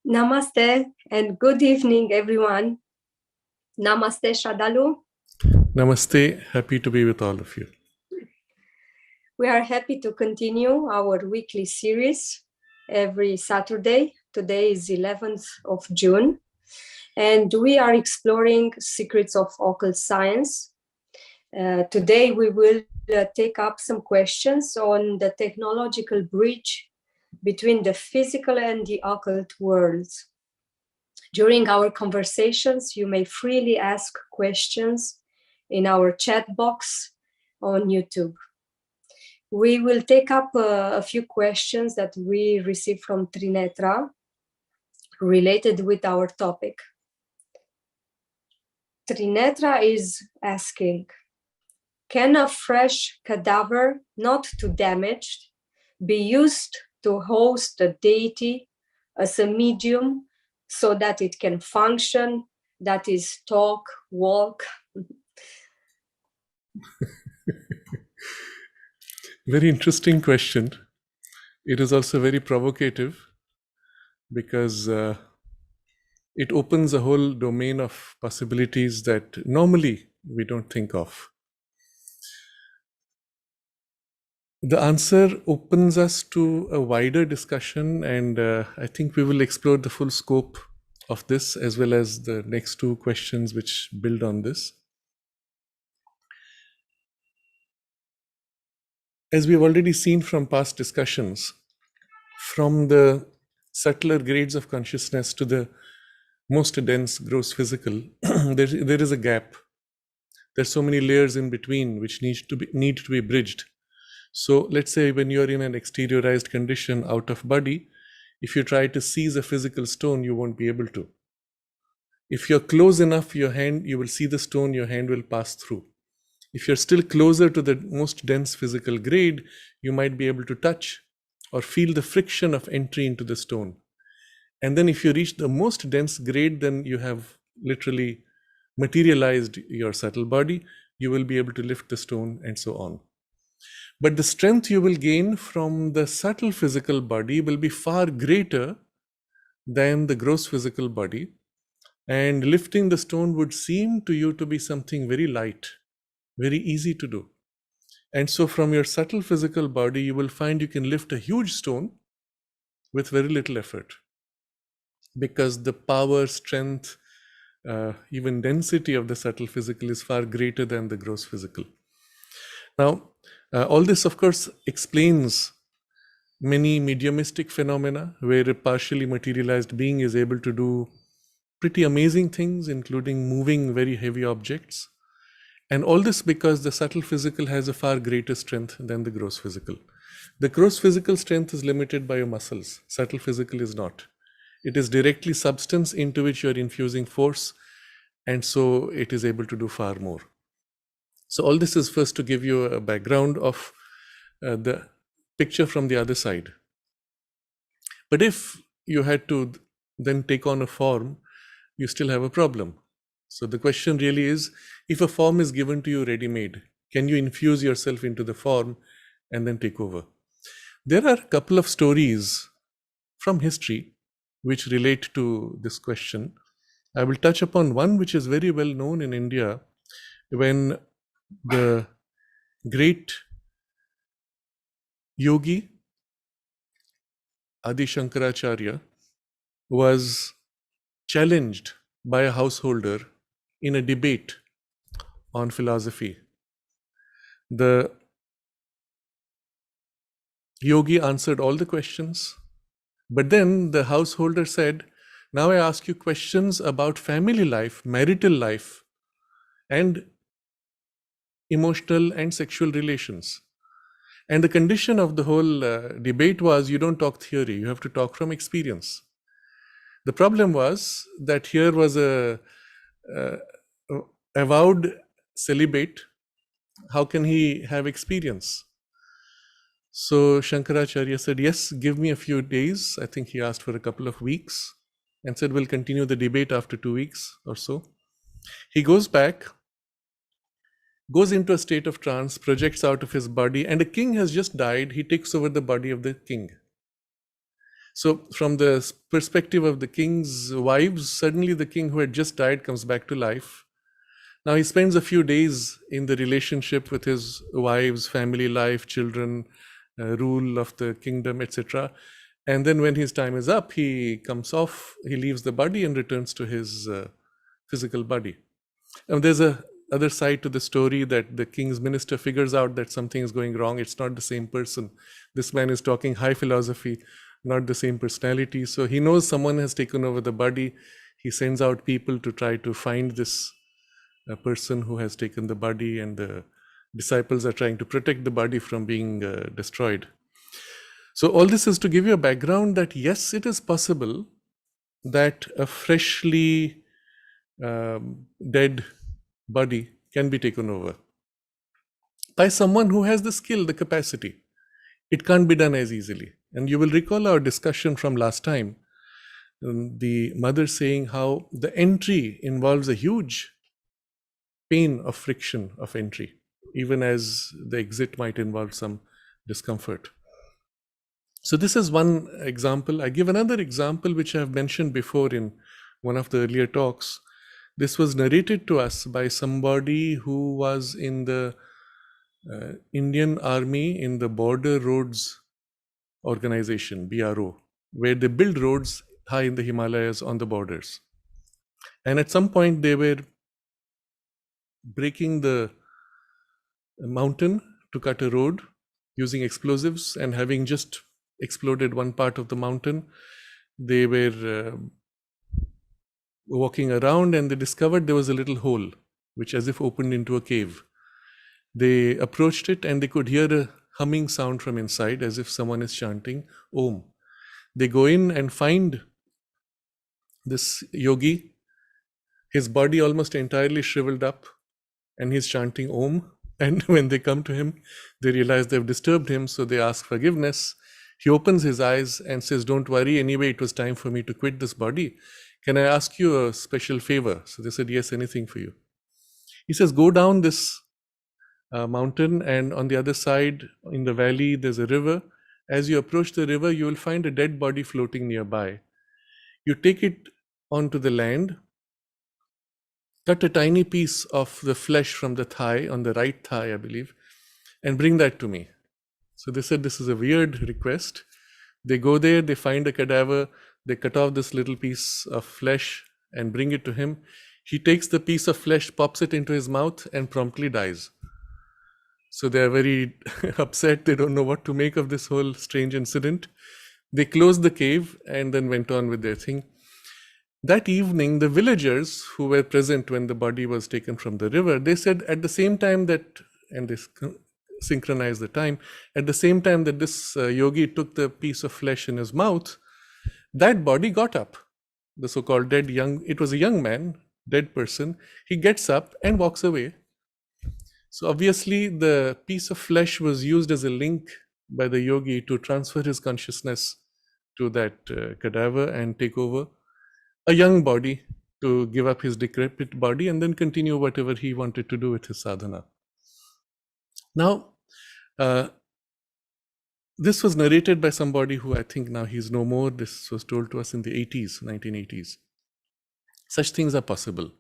Namaste and good evening, everyone. Namaste, Sraddhalu. Namaste, happy to be with all of you. We are happy to continue our weekly series every Saturday. Today is 11th of June, and we are exploring secrets of occult science. Today we will take up some questions on the technological bridge between the physical and the occult worlds. During our conversations, you may freely ask questions in our chat box on YouTube. We will take up a few questions that we received from Trinetra related with our topic. Trinetra is asking, can a fresh cadaver, not too damaged, be used to host a deity as a medium so that it can function, that is, talk, walk? Very interesting question. It is also very provocative because it opens a whole domain of possibilities that normally we don't think of. The answer opens us to a wider discussion, and I think we will explore the full scope of this as well as the next two questions which build on this. As we've already seen from past discussions, from the subtler grades of consciousness to the most dense gross physical, there is a gap. There's so many layers in between which need to be bridged. So let's say when you're in an exteriorized condition out of body, if you try to seize a physical stone, you won't be able to. If you're close enough, your hand, you will see the stone, your hand will pass through. If you're still closer to the most dense physical grade, you might be able to touch or feel the friction of entry into the stone. And then if you reach the most dense grade, then you have literally materialized your subtle body. You will be able to lift the stone and so on. But the strength you will gain from the subtle physical body will be far greater than the gross physical body. And lifting the stone would seem to you to be something very light, very easy to do. And so from your subtle physical body, you will find you can lift a huge stone with very little effort, because the power, strength, even density of the subtle physical is far greater than the gross physical. Now, all this, of course, explains many mediumistic phenomena where a partially materialized being is able to do pretty amazing things, including moving very heavy objects. And all this because the subtle physical has a far greater strength than the gross physical. The gross physical strength is limited by your muscles. Subtle physical is not. It is directly substance into which you are infusing force, and so it is able to do far more. So all this is first to give you a background of the picture from the other side. But if you had to then take on a form, you still have a problem. So the question really is, if a form is given to you ready-made, can you infuse yourself into the form and then take over? There are a couple of stories from history which relate to this question. I will touch upon one which is very well known in India, when the great yogi Adi Shankaracharya was challenged by a householder in a debate on philosophy. The yogi answered all the questions, but then the householder said, now I ask you questions about family life, marital life, and emotional and sexual relations. And the condition of the whole debate was, you don't talk theory, you have to talk from experience. The problem was that here was a avowed celibate. How can he have experience? So Shankaracharya said, yes, give me a few days. I think he asked for a couple of weeks and said, we'll continue the debate after 2 weeks or so. He goes back, goes into a state of trance, projects out of his body, and a king has just died. He takes over the body of the king. So from the perspective of the king's wives, suddenly the king who had just died comes back to life. Now he spends a few days in the relationship with his wives, family life, children, rule of the kingdom, etc. And then when his time is up, he comes off, he leaves the body and returns to his physical body. And there's a other side to the story, that the king's minister figures out that something is going wrong. It's not the same person. This man is talking high philosophy, not the same personality. So he knows someone has taken over the body. He sends out people to try to find this person who has taken the body, and the disciples are trying to protect the body from being destroyed. So all this is to give you a background that yes, it is possible that a freshly dead body can be taken over by someone who has the skill, the capacity. It can't be done as easily. And you will recall our discussion from last time, the mother saying how the entry involves a huge pain of friction of entry, even as the exit might involve some discomfort. So this is one example. I give another example which I have mentioned before in one of the earlier talks. This was narrated to us by somebody who was in the Indian Army in the Border Roads Organization, BRO, where they build roads high in the Himalayas on the borders. And at some point they were breaking the mountain to cut a road using explosives, and having just exploded one part of the mountain, they were walking around and they discovered there was a little hole which as if opened into a cave. They approached it and they could hear a humming sound from inside as if someone is chanting Om. They go in and find this yogi, his body almost entirely shriveled up, and he's chanting Om. And when they come to him, they realize they've disturbed him, so they ask forgiveness. He opens his eyes and says, "Don't worry, anyway, it was time for me to quit this body. Can I ask you a special favor?" So they said, "Yes, anything for you." He says, "Go down this mountain, and on the other side in the valley, there's a river. As you approach the river, you will find a dead body floating nearby. You take it onto the land, cut a tiny piece of the flesh from the thigh, on the right thigh, I believe, and bring that to me." So they said, this is a weird request. They go there, they find a cadaver, they cut off this little piece of flesh and bring it to him. He takes the piece of flesh, pops it into his mouth, and promptly dies. So they are very upset. They don't know what to make of this whole strange incident. They closed the cave and then went on with their thing. That evening, the villagers who were present when the body was taken from the river, they said at the same time that, and they synchronized the time, at the same time that this yogi took the piece of flesh in his mouth, that body got up. The so-called dead young, it was a young man, dead person. He gets up and walks away. So obviously the piece of flesh was used as a link by the yogi to transfer his consciousness to that cadaver and take over a young body, to give up his decrepit body and then continue whatever he wanted to do with his sadhana. Now, this was narrated by somebody who I think now he's no more. This was told to us in the 80s, 1980s. Such things are possible.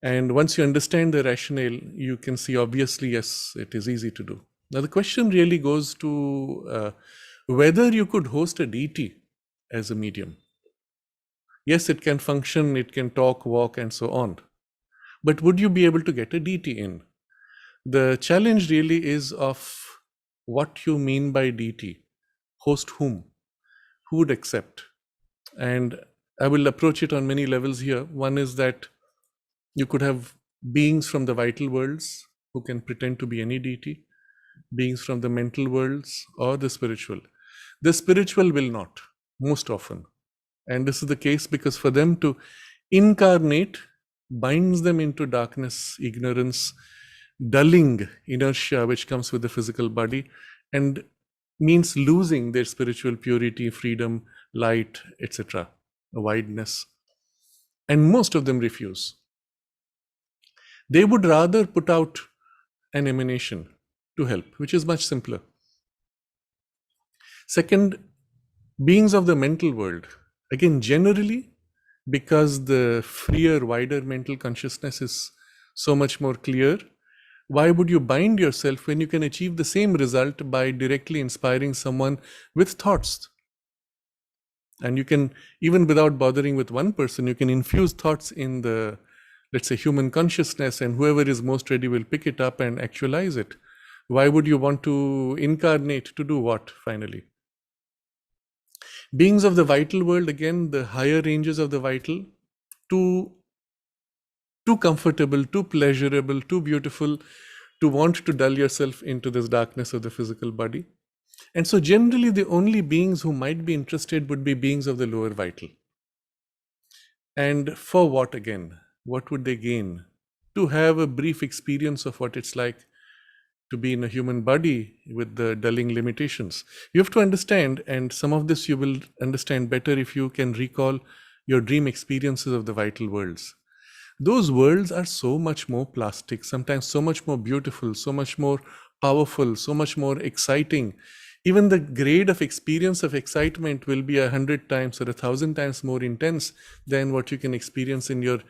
And once you understand the rationale, you can see obviously, yes, it is easy to do. Now, the question really goes to whether you could host a deity as a medium. Yes, it can function, it can talk, walk, and so on. But would you be able to get a deity in? The challenge really is of what you mean by deity. Host whom? Who would accept? And I will approach it on many levels here. One is that you could have beings from the vital worlds who can pretend to be any deity, beings from the mental worlds or the spiritual. The spiritual will not, most often. And this is the case because for them to incarnate binds them into darkness, ignorance, dulling, inertia which comes with the physical body, and means losing their spiritual purity, freedom, light, etc., wideness. And most of them refuse. They would rather put out an emanation to help, which is much simpler. Second, Beings of the mental world, again, generally, because the freer, wider mental consciousness is so much more clear, why would you bind yourself when you can achieve the same result by directly inspiring someone with thoughts? And you can, even without bothering with one person, you can infuse thoughts in the, let's say, human consciousness, and whoever is most ready will pick it up and actualize it. Why would you want to incarnate to do what, finally? Beings of the vital world, again, the higher ranges of the vital, too comfortable, too pleasurable, too beautiful to want to dull yourself into this darkness of the physical body. And so generally the only beings who might be interested would be beings of the lower vital. And for what again? What would they gain? To have a brief experience of what it's like to be in a human body with the dulling limitations. You have to understand, and some of this you will understand better if you can recall your dream experiences of the vital worlds. Those worlds are so much more plastic, sometimes so much more beautiful, so much more powerful, so much more exciting. Even the grade of experience of excitement will be 100 times or 1,000 times more intense than what you can experience in your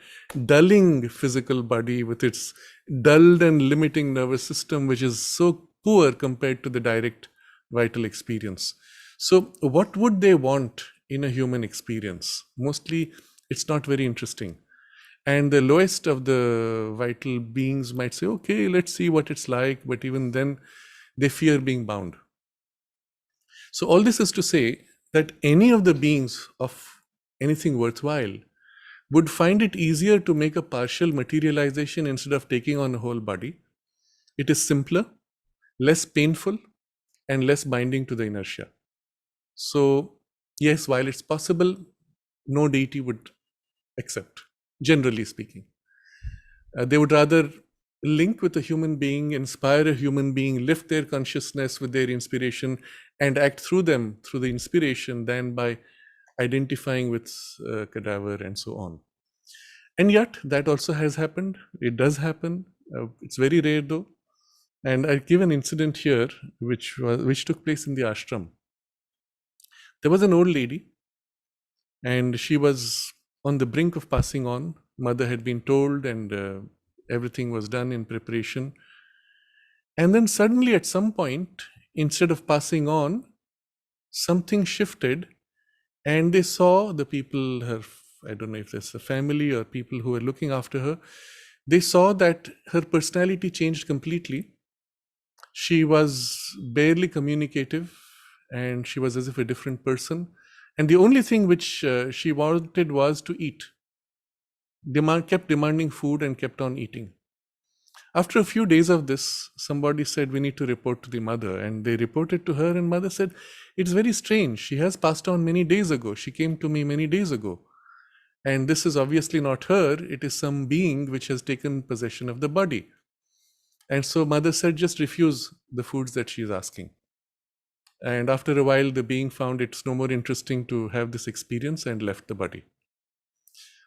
dulling physical body with its dulled and limiting nervous system, which is so poor compared to the direct vital experience. So what would they want in a human experience? Mostly, it's not very interesting. And the lowest of the vital beings might say, okay, let's see what it's like. But even then, they fear being bound. So all this is to say that any of the beings of anything worthwhile would find it easier to make a partial materialization instead of taking on a whole body. It is simpler, less painful, and less binding to the inertia. So yes, while it's possible, no deity would accept, generally speaking. They would rather link with a human being, inspire a human being, lift their consciousness with their inspiration, and act through them, through the inspiration, than by identifying with a cadaver and so on. And yet, that also has happened. It does happen. It's very rare though. And I'll give an incident here, which took place in the ashram. There was an old lady, and she was on the brink of passing on. Mother had been told, and everything was done in preparation. And then suddenly, at some point, instead of passing on, something shifted, and they saw the people, I don't know if there's a family or people who were looking after her, they saw that her personality changed completely. She was barely communicative, and she was as if a different person. And the only thing which she wanted was to eat. Kept demanding food and kept on eating. After a few days of this, somebody said, we need to report to the mother. And they reported to her, and mother said, it's very strange. She has passed on many days ago. She came to me many days ago. And this is obviously not her. It is some being which has taken possession of the body. And so mother said, just refuse the foods that she's asking. And after a while, the being found it's no more interesting to have this experience and left the body.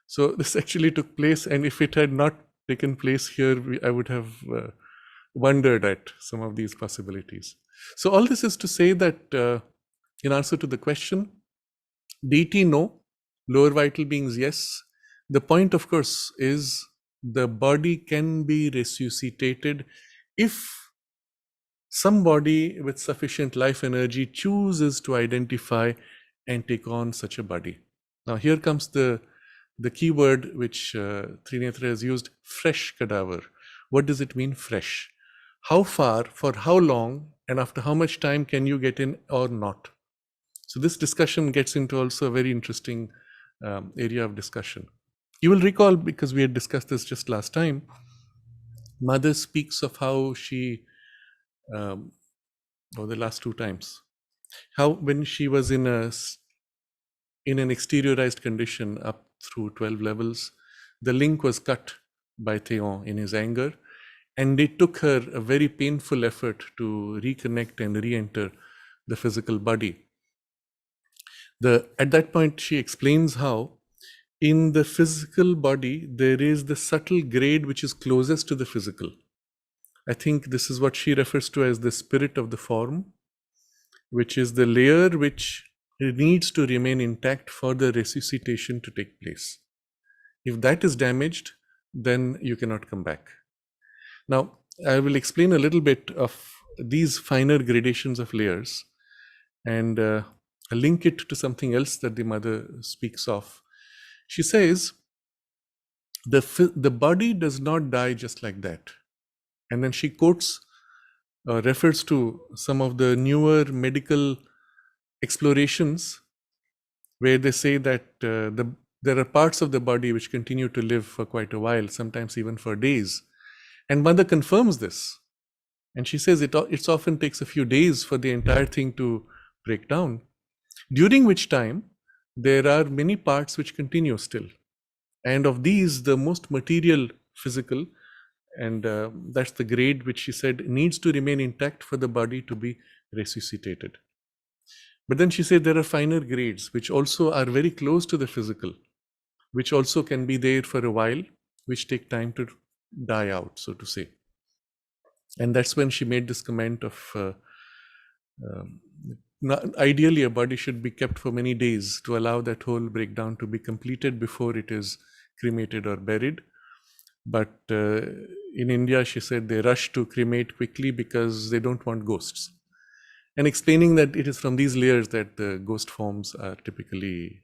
So this actually took place, and if it had not taken place here, I would have wondered at some of these possibilities. So all this is to say that in answer to the question, deity, no. Lower vital beings, yes. The point, of course, is the body can be resuscitated if somebody with sufficient life energy chooses to identify and take on such a body. Now here comes the key word which Trinetra has used, fresh cadaver. What does it mean, fresh? How far, for how long, and after how much time can you get in or not? So this discussion gets into also a very interesting area of discussion. You will recall, because we had discussed this just last time, Mother speaks of how she, or the last two times, how when she was in an exteriorized condition up through 12 levels, the link was cut by Theon in his anger, and it took her a very painful effort to reconnect and re-enter the physical body. At that point, she explains how in the physical body, there is the subtle grade which is closest to the physical. I think this is what she refers to as the spirit of the form, which is the layer which needs to remain intact for the resuscitation to take place. If that is damaged, then you cannot come back. Now, I will explain a little bit of these finer gradations of layers and link it to something else that the mother speaks of. She says, the body does not die just like that. And then she quotes, refers to some of the newer medical explorations where they say that there are parts of the body which continue to live for quite a while, sometimes even for days. And mother confirms this. And she says it often takes a few days for the entire thing to break down, during which time there are many parts which continue still. And of these, the most material, physical, and that's the grade which she said needs to remain intact for the body to be resuscitated. But then she said there are finer grades which also are very close to the physical, which also can be there for a while, which take time to die out, so to say. And that's when she made this comment of ideally a body should be kept for many days to allow that whole breakdown to be completed before it is cremated or buried. But in India, she said they rush to cremate quickly because they don't want ghosts. And explaining that it is from these layers that the ghost forms are typically,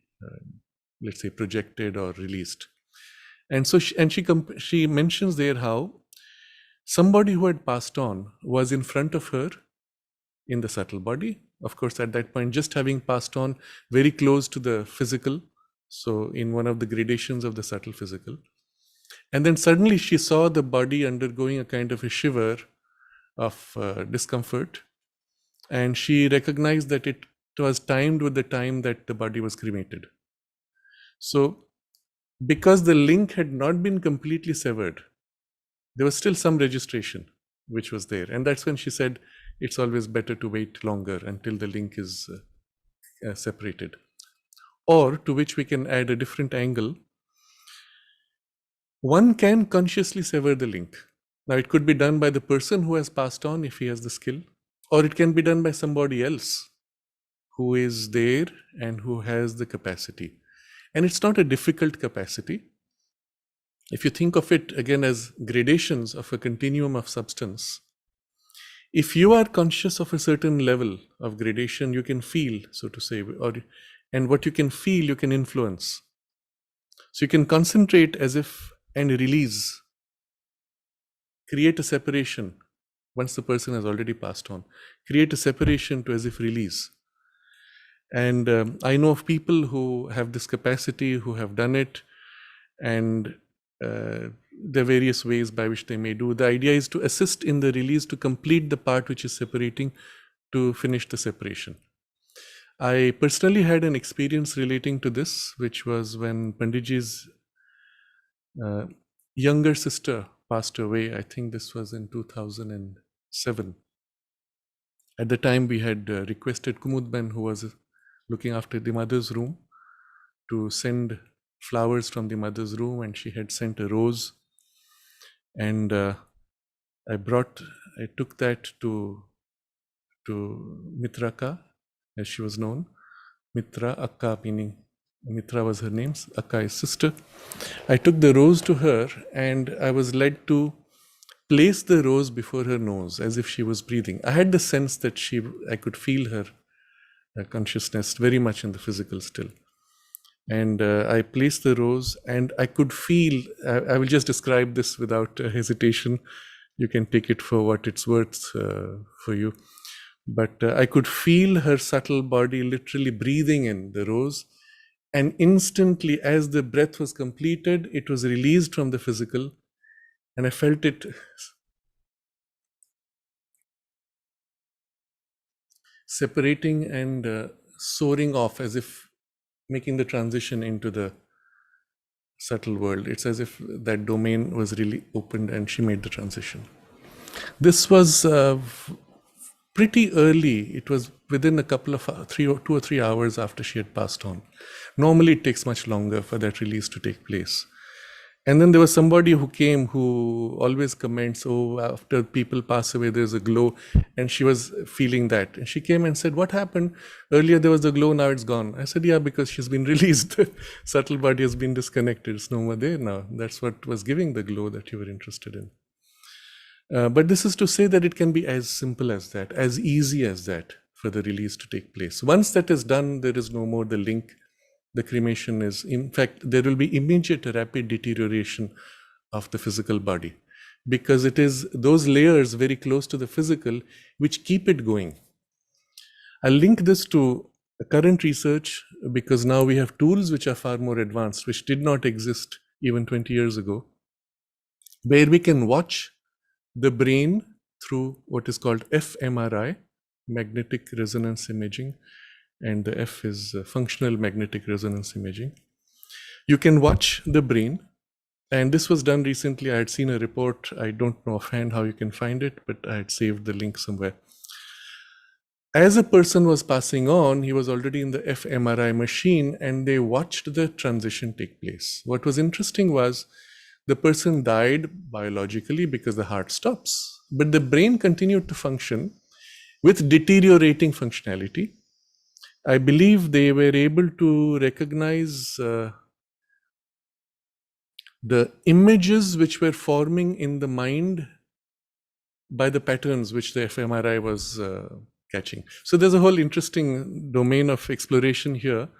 let's say, projected or released. And so she mentions there how somebody who had passed on was in front of her in the subtle body. Of course, at that point, just having passed on very close to the physical, so in one of the gradations of the subtle physical. And then suddenly she saw the body undergoing a kind of a shiver of discomfort. And she recognized that it was timed with the time that the body was cremated. So because the link had not been completely severed, there was still some registration which was there. And that's when she said it's always better to wait longer until the link is separated. Or to which we can add a different angle. One can consciously sever the link. Now, it could be done by the person who has passed on if he has the skill, or it can be done by somebody else who is there and who has the capacity. And it's not a difficult capacity. If you think of it again as gradations of a continuum of substance, if you are conscious of a certain level of gradation, you can feel, so to say, and what you can feel, you can influence. So you can concentrate as if and release, create a separation once the person has already passed on, create a separation to as if release. And I know of people who have this capacity, who have done it, and there are various ways by which they may do. The idea is to assist in the release, to complete the part which is separating, to finish the separation. I personally had an experience relating to this, which was when Panditji's younger sister passed away. I think this was in 2007. At the time, we had requested Kumudben, who was looking after the mother's room, to send flowers from the mother's room, and she had sent a rose. And I took that to Mitraka, as she was known. Mitra, Akka, meaning Mitra was her name, Akka is sister. I took the rose to her, and I was led to place the rose before her nose as if she was breathing. I had the sense that I could feel her consciousness very much in the physical still. And I placed the rose, and I could feel, I will just describe this without hesitation. You can take it for what it's worth for you. But I could feel her subtle body literally breathing in the rose. And instantly, as the breath was completed, it was released from the physical. And I felt it separating and soaring off, as if making the transition into the subtle world. It's as if that domain was really opened and she made the transition. This was pretty early. It was within a couple of 2 or 3 hours after she had passed on. Normally, it takes much longer for that release to take place. And then there was somebody who came who always comments, oh, after people pass away, there's a glow. And she was feeling that. And she came and said, what happened? Earlier there was a glow, now it's gone. I said, yeah, because she's been released. The subtle body has been disconnected. It's no more there now. That's what was giving the glow that you were interested in. But this is to say that it can be as simple as that, as easy as that for the release to take place. Once that is done, there is no more the link. The cremation is, in fact, there will be immediate rapid deterioration of the physical body, because it is those layers very close to the physical which keep it going. I'll link this to current research, because now we have tools which are far more advanced, which did not exist even 20 years ago, where we can watch the brain through what is called fMRI, magnetic resonance imaging, and the F is functional magnetic resonance imaging. You can watch the brain, and this was done recently. I had seen a report. I don't know offhand how you can find it, but I had saved the link somewhere. As a person was passing on, he was already in the fMRI machine, and they watched the transition take place. What was interesting was the person died biologically because the heart stops, but the brain continued to function with deteriorating functionality. I believe they were able to recognize the images which were forming in the mind by the patterns which the fMRI was catching. So there's a whole interesting domain of exploration here,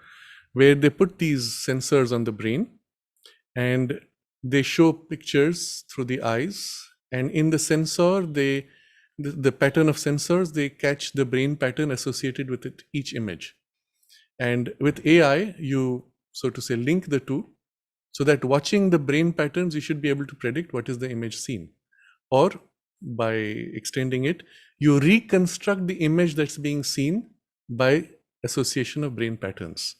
where they put these sensors on the brain and they show pictures through the eyes, and in the sensor, the pattern of sensors, they catch the brain pattern associated with it, each image. And with AI, you, so to say, link the two, so that watching the brain patterns, you should be able to predict what is the image seen. Or by extending it, you reconstruct the image that's being seen by association of brain patterns.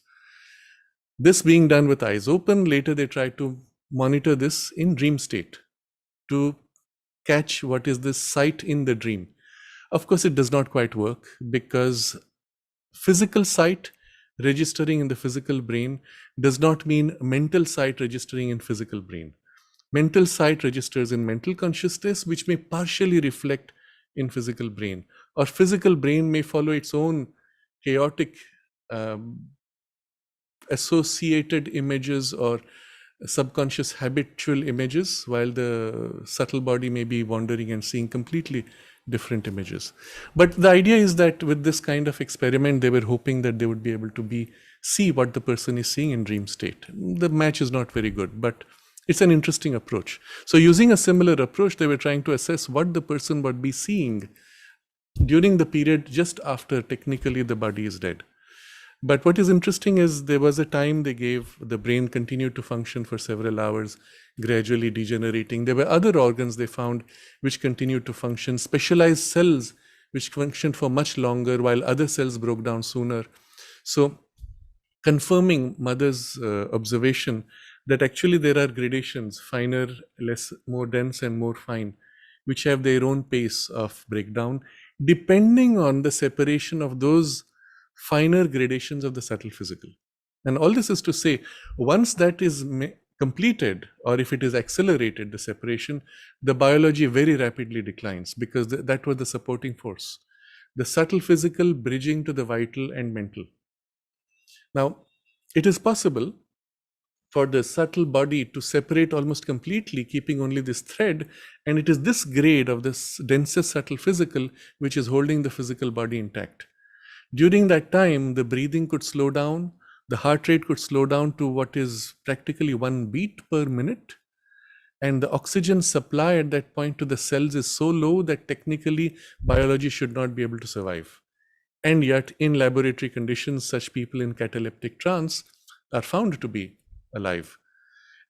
This being done with eyes open. Later they try to monitor this in dream state to catch what is the sight in the dream. Of course, it does not quite work, because physical sight registering in the physical brain does not mean mental sight registering in physical brain. Mental sight registers in mental consciousness, which may partially reflect in physical brain, or physical brain may follow its own chaotic associated images or subconscious habitual images, while the subtle body may be wandering and seeing completely different images. But the idea is that with this kind of experiment, they were hoping that they would be able to see what the person is seeing in dream state. The match is not very good, but it's an interesting approach. So using a similar approach, they were trying to assess what the person would be seeing during the period just after technically the body is dead. But what is interesting is there was a time they gave, the brain continued to function for several hours, gradually degenerating. There were other organs they found which continued to function, specialized cells which functioned for much longer, while other cells broke down sooner. So confirming mother's observation that actually there are gradations, finer, less, more dense and more fine, which have their own pace of breakdown, depending on the separation of those finer gradations of the subtle physical. And all this is to say, once that is completed, or if it is accelerated, the separation, the biology very rapidly declines, because that was the supporting force. The subtle physical bridging to the vital and mental. Now, it is possible for the subtle body to separate almost completely, keeping only this thread, and it is this grade of this densest subtle physical which is holding the physical body intact. During that time, the breathing could slow down, the heart rate could slow down to what is practically 1 beat per minute, and the oxygen supply at that point to the cells is so low that technically biology should not be able to survive. And yet, in laboratory conditions, such people in cataleptic trance are found to be alive.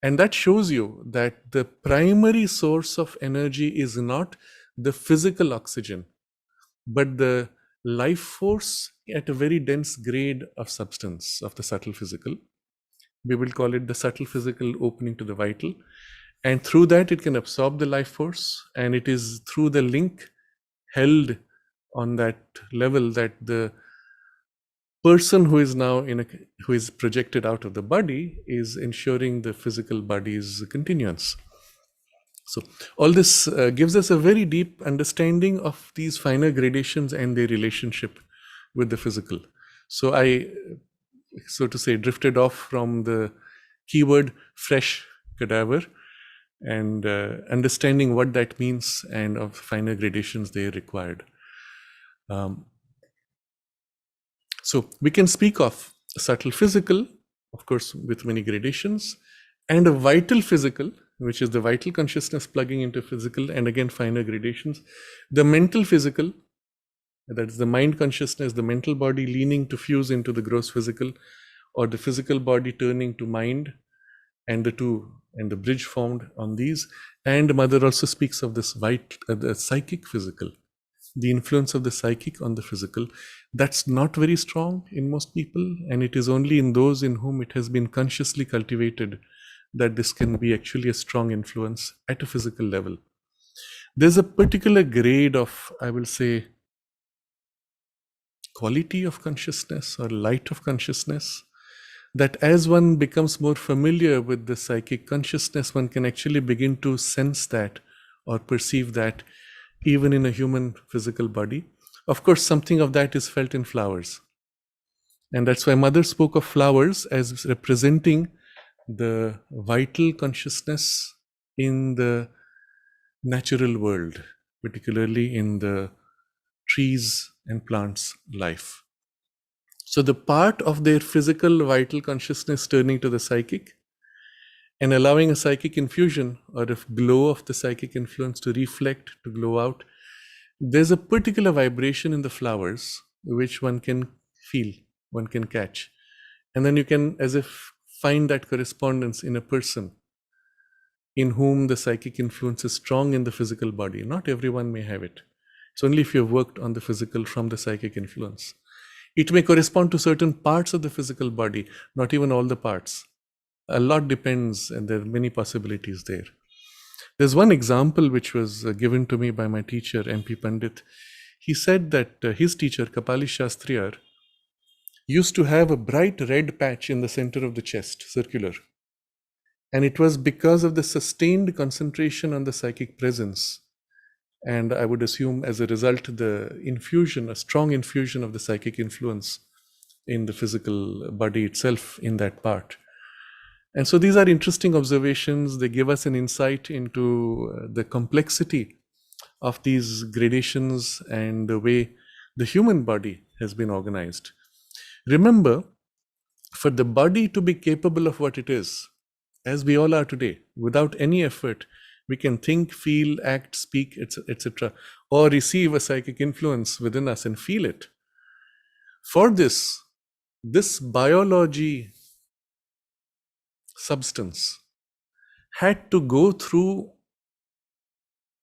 And that shows you that the primary source of energy is not the physical oxygen, but the life force at a very dense grade of substance of the subtle physical. We will call it the subtle physical opening to the vital. And through that, it can absorb the life force. And it is through the link held on that level that the person who is now who is projected out of the body is ensuring the physical body's continuance. So all this gives us a very deep understanding of these finer gradations and their relationship with the physical. So I, so to say, drifted off from the keyword fresh cadaver and understanding what that means and of finer gradations they required. So we can speak of a subtle physical, of course, with many gradations, and a vital physical, which is the vital consciousness plugging into physical, and again, finer gradations. The mental physical, that is the mind consciousness, the mental body leaning to fuse into the gross physical, or the physical body turning to mind, and the two, and the bridge formed on these. And Mother also speaks of this the psychic physical, the influence of the psychic on the physical. That's not very strong in most people, and it is only in those in whom it has been consciously cultivated that this can be actually a strong influence at a physical level. There's a particular grade of, I will say, quality of consciousness or light of consciousness, that as one becomes more familiar with the psychic consciousness, one can actually begin to sense that or perceive that even in a human physical body. Of course, something of that is felt in flowers. And that's why Mother spoke of flowers as representing the vital consciousness in the natural world, particularly in the trees and plants' life. So the part of their physical vital consciousness turning to the psychic and allowing a psychic infusion or a glow of the psychic influence to reflect, to glow out, there's a particular vibration in the flowers which one can feel, one can catch. And then you can, as if, find that correspondence in a person in whom the psychic influence is strong in the physical body. Not everyone may have it. It's only if you've worked on the physical from the psychic influence. It may correspond to certain parts of the physical body, not even all the parts. A lot depends, and there are many possibilities there. There's one example which was given to me by my teacher, MP Pandit. He said that his teacher, Kapali Shastriyar, used to have a bright red patch in the center of the chest, circular. And it was because of the sustained concentration on the psychic presence. And I would assume as a result, the infusion, a strong infusion of the psychic influence in the physical body itself in that part. And so these are interesting observations. They give us an insight into the complexity of these gradations and the way the human body has been organized. Remember, for the body to be capable of what it is, as we all are today, without any effort, we can think, feel, act, speak, etc., or receive a psychic influence within us and feel it. For this biology substance had to go through,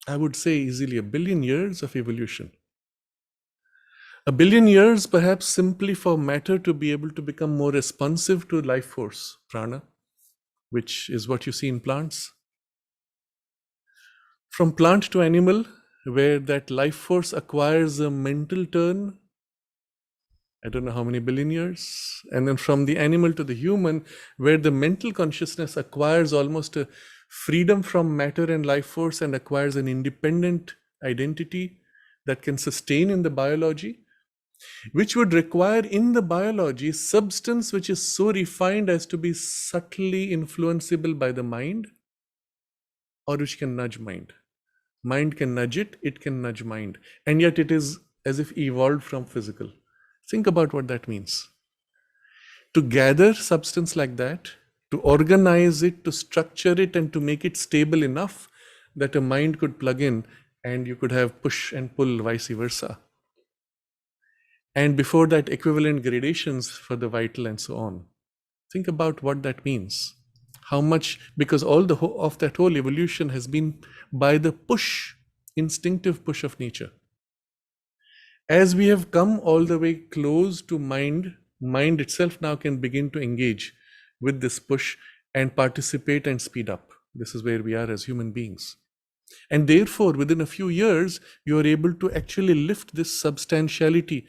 I would say, easily 1 billion years of evolution. 1 billion years perhaps simply for matter to be able to become more responsive to life force, prana, which is what you see in plants. From plant to animal, where that life force acquires a mental turn, I don't know how many billion years. And then from the animal to the human, where the mental consciousness acquires almost a freedom from matter and life force and acquires an independent identity that can sustain in the biology, which would require in the biology substance which is so refined as to be subtly influenceable by the mind, or which can nudge mind. Mind can nudge it, it can nudge mind. And yet it is as if evolved from physical. Think about what that means. To gather substance like that, to organize it, to structure it, and to make it stable enough that a mind could plug in and you could have push and pull, vice versa. And before that, equivalent gradations for the vital and so on. Think about what that means. How much, because all of that whole evolution has been by the push, instinctive push of nature. As we have come all the way close to mind, mind itself now can begin to engage with this push and participate and speed up. This is where we are as human beings. And therefore, within a few years, you are able to actually lift this substantiality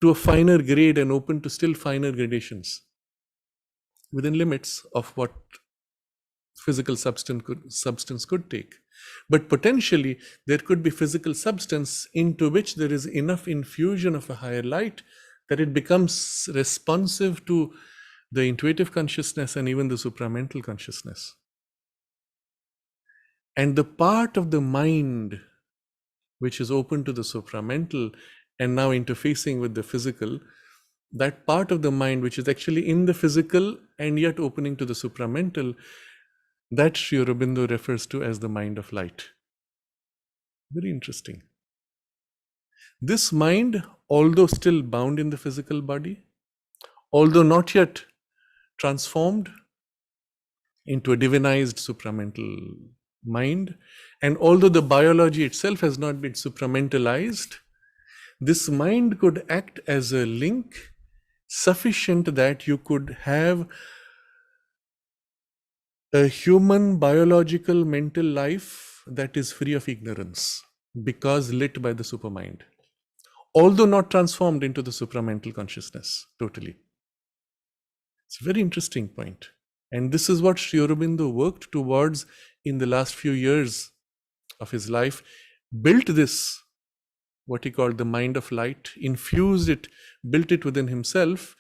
to a finer grade and open to still finer gradations within limits of what physical substance could take. But potentially, there could be physical substance into which there is enough infusion of a higher light that it becomes responsive to the intuitive consciousness and even the supramental consciousness. And the part of the mind which is open to the supramental and now interfacing with the physical, that part of the mind which is actually in the physical and yet opening to the supramental, that Sri Aurobindo refers to as the mind of light. Very interesting. This mind, although still bound in the physical body, although not yet transformed into a divinized supramental mind, and although the biology itself has not been supramentalized, this mind could act as a link sufficient that you could have a human biological mental life that is free of ignorance because lit by the supermind, although not transformed into the supramental consciousness totally. It's a very interesting point. And this is what Sri Aurobindo worked towards in the last few years of his life, built this, what he called the mind of light, infused it, built it within himself.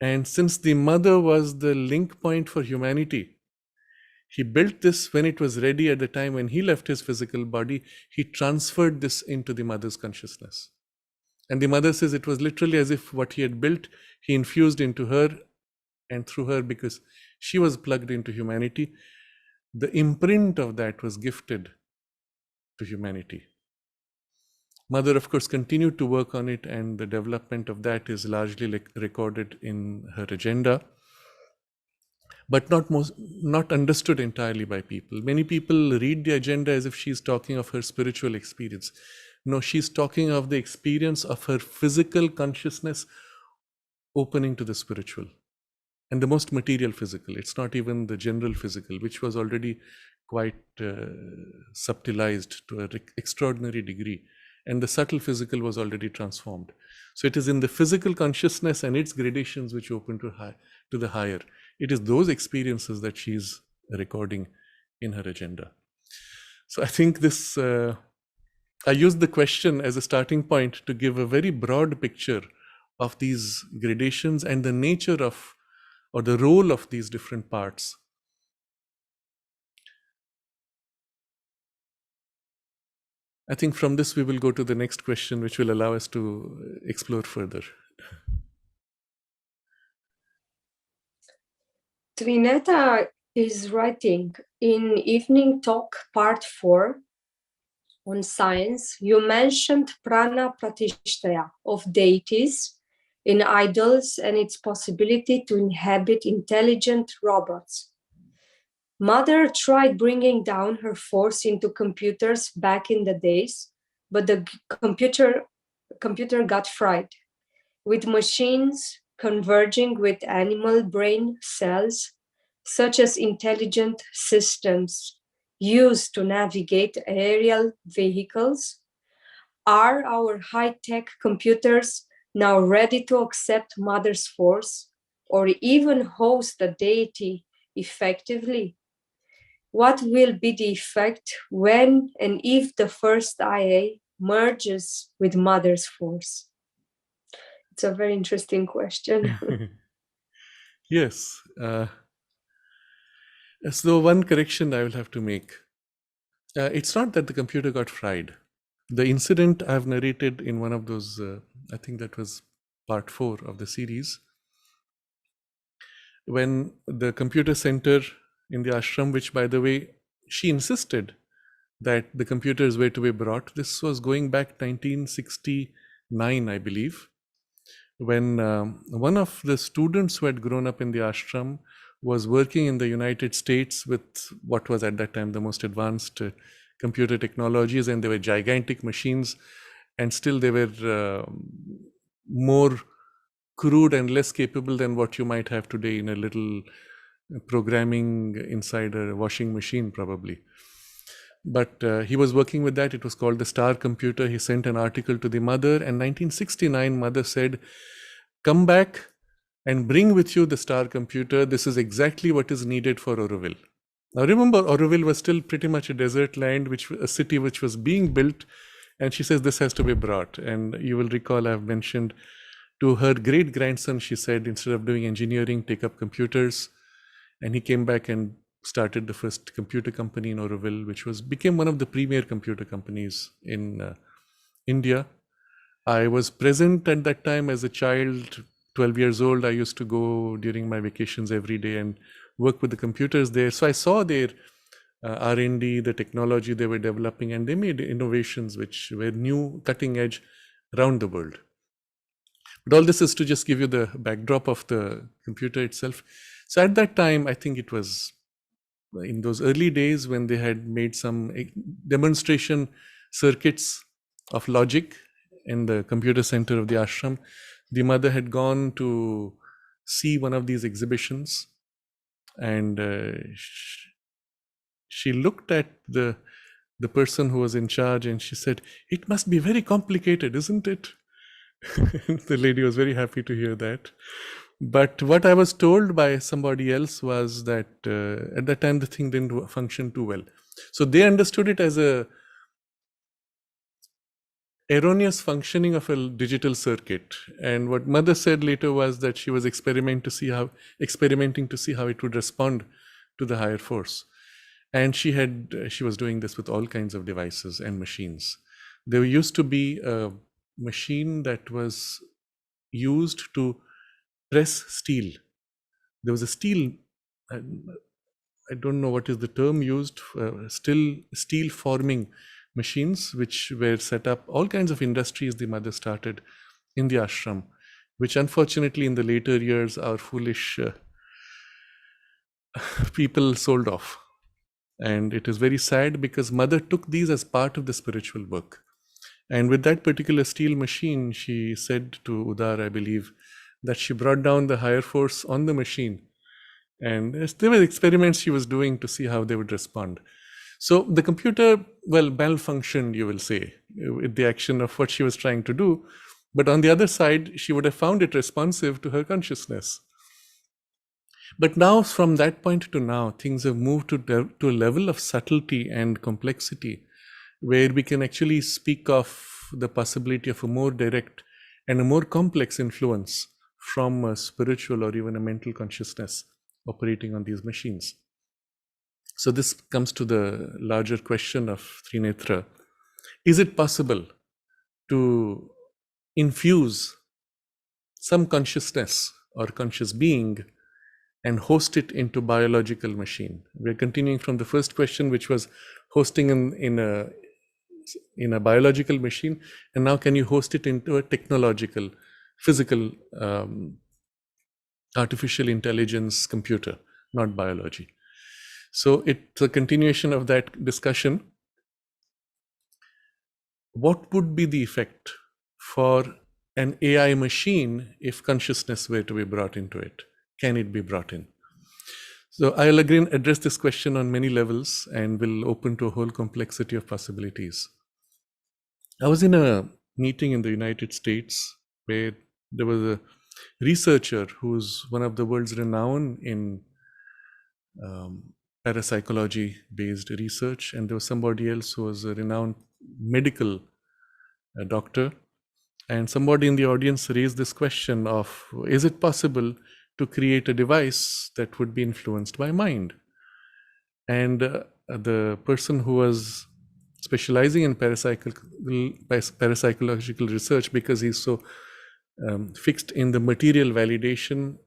And since the mother was the link point for humanity, he built this when it was ready. At the time when he left his physical body, he transferred this into the mother's consciousness. And the mother says it was literally as if what he had built, he infused into her and through her, because she was plugged into humanity, the imprint of that was gifted to humanity. Mother, of course, continued to work on it, and the development of that is largely recorded in her agenda, but not understood entirely by people. Many people read the agenda as if she's talking of her spiritual experience. No, she's talking of the experience of her physical consciousness opening to the spiritual. And the most material physical. It's not even the general physical, which was already quite subtilized to an extraordinary degree. And the subtle physical was already transformed. So it is in the physical consciousness and its gradations which open to the higher. It is those experiences that she's recording in her agenda. So I think this, I used the question as a starting point to give a very broad picture of these gradations and the nature of, or the role of these different parts. I think from this we will go to the next question, which will allow us to explore further. Trinetta is writing in Evening Talk Part 4 on science. You mentioned prana pratishtaya of deities in idols and its possibility to inhabit intelligent robots. Mother tried bringing down her force into computers back in the days, but the computer got fried. With machines converging with animal brain cells, such as intelligent systems used to navigate aerial vehicles, are our high-tech computers now ready to accept Mother's force or even host a deity effectively? What will be the effect when and if the first IA merges with Mother's force? It's a very interesting question. Yes. So one correction I will have to make. It's not that the computer got fried. The incident I've narrated in one of those, I think that was part 4 of the series, when the computer center in the ashram, which by the way, she insisted that the computers were to be brought. This was going back 1969, I believe, when one of the students who had grown up in the ashram was working in the United States with what was at that time the most advanced computer technologies, and they were gigantic machines, and still they were more crude and less capable than what you might have today in a little programming inside a washing machine probably. But he was working with that. It was called the Star Computer. He sent an article to the mother, and 1969, mother said, "Come back and bring with you the Star Computer. This is exactly what is needed for Auroville." Now remember, Auroville was still pretty much a desert land, a city which was being built, and she says this has to be brought. And you will recall I've mentioned to her great grandson, she said, instead of doing engineering, take up computers. And he came back and started the first computer company in Auroville, which became one of the premier computer companies in India. I was present at that time as a child, 12 years old. I used to go during my vacations every day and work with the computers there. So I saw their R&D, the technology they were developing, and they made innovations which were new, cutting edge around the world. But all this is to just give you the backdrop of the computer itself. So at that time, I think it was in those early days when they had made some demonstration circuits of logic in the computer center of the ashram. The mother had gone to see one of these exhibitions, and she looked at the person who was in charge, and she said, "It must be very complicated, isn't it?" The lady was very happy to hear that. But what I was told by somebody else was that at that time the thing didn't function too well. So they understood it as a erroneous functioning of a digital circuit. And what mother said later was that she was experimenting to see how it would respond to the higher force. And she was doing this with all kinds of devices and machines. There used to be a machine that was used to press steel. There was a steel, I don't know what is the term used, steel forming machines which were set up. All kinds of industries the mother started in the ashram, which unfortunately in the later years our foolish people sold off. And it is very sad because mother took these as part of the spiritual work. And with that particular steel machine, she said to Udar, I believe, that she brought down the higher force on the machine. And there were experiments she was doing to see how they would respond. So the computer, malfunctioned, you will say, with the action of what she was trying to do. But on the other side, she would have found it responsive to her consciousness. But now, from that point to now, things have moved to a level of subtlety and complexity where we can actually speak of the possibility of a more direct and a more complex influence from a spiritual or even a mental consciousness operating on these machines. So this comes to the larger question of Trinetra. Is it possible to infuse some consciousness or conscious being and host it into biological machine? We're continuing from the first question, which was hosting in a biological machine, and now can you host it into a technological, physical, artificial intelligence computer, not biology? So it's a continuation of that discussion. What would be the effect for an AI machine if consciousness were to be brought into it? Can it be brought in? So I'll again address this question on many levels and will open to a whole complexity of possibilities. I was in a meeting in the United States where there was a researcher who's one of the world's renowned in parapsychology-based research, and there was somebody else who was a renowned medical doctor. And somebody in the audience raised this question of, is it possible to create a device that would be influenced by mind? And the person who was specializing in parapsychological research, because he's so fixed in the material validation,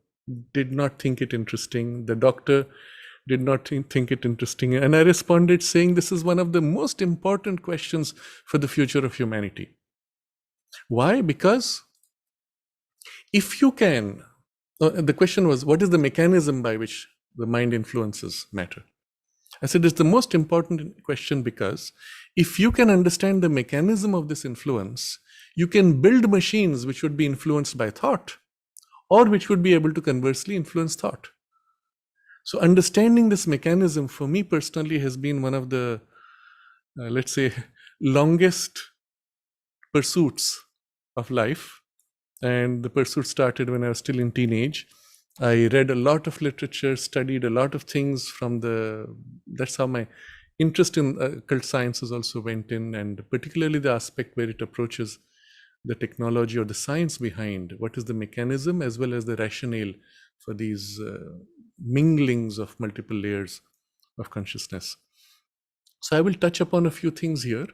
did not think it interesting. The doctor did not think it interesting. And I responded saying, this is one of the most important questions for the future of humanity. Why? Because if you can, the question was, what is the mechanism by which the mind influences matter? I said, it's the most important question because if you can understand the mechanism of this influence, you can build machines which would be influenced by thought or which would be able to conversely influence thought. So understanding this mechanism for me personally has been one of the let's say, longest pursuits of life. And the pursuit started when I was still in teenage. I read a lot of literature, studied a lot of things that's how my interest in occult sciences also went in, and particularly the aspect where it approaches the technology or the science behind what is the mechanism as well as the rationale for these minglings of multiple layers of consciousness. So I will touch upon a few things here,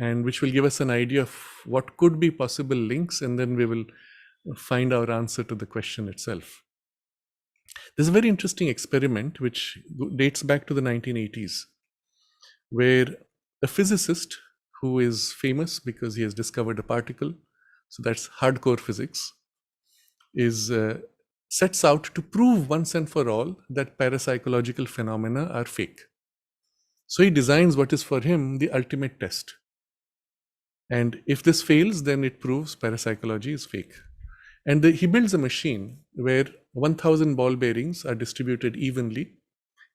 and which will give us an idea of what could be possible links, and then we will find our answer to the question itself. There's a very interesting experiment which dates back to the 1980s, where a physicist who is famous because he has discovered a particle, so that's hardcore physics, is sets out to prove once and for all that parapsychological phenomena are fake. So he designs what is for him the ultimate test. And if this fails, then it proves parapsychology is fake. And he builds a machine where 1,000 ball bearings are distributed evenly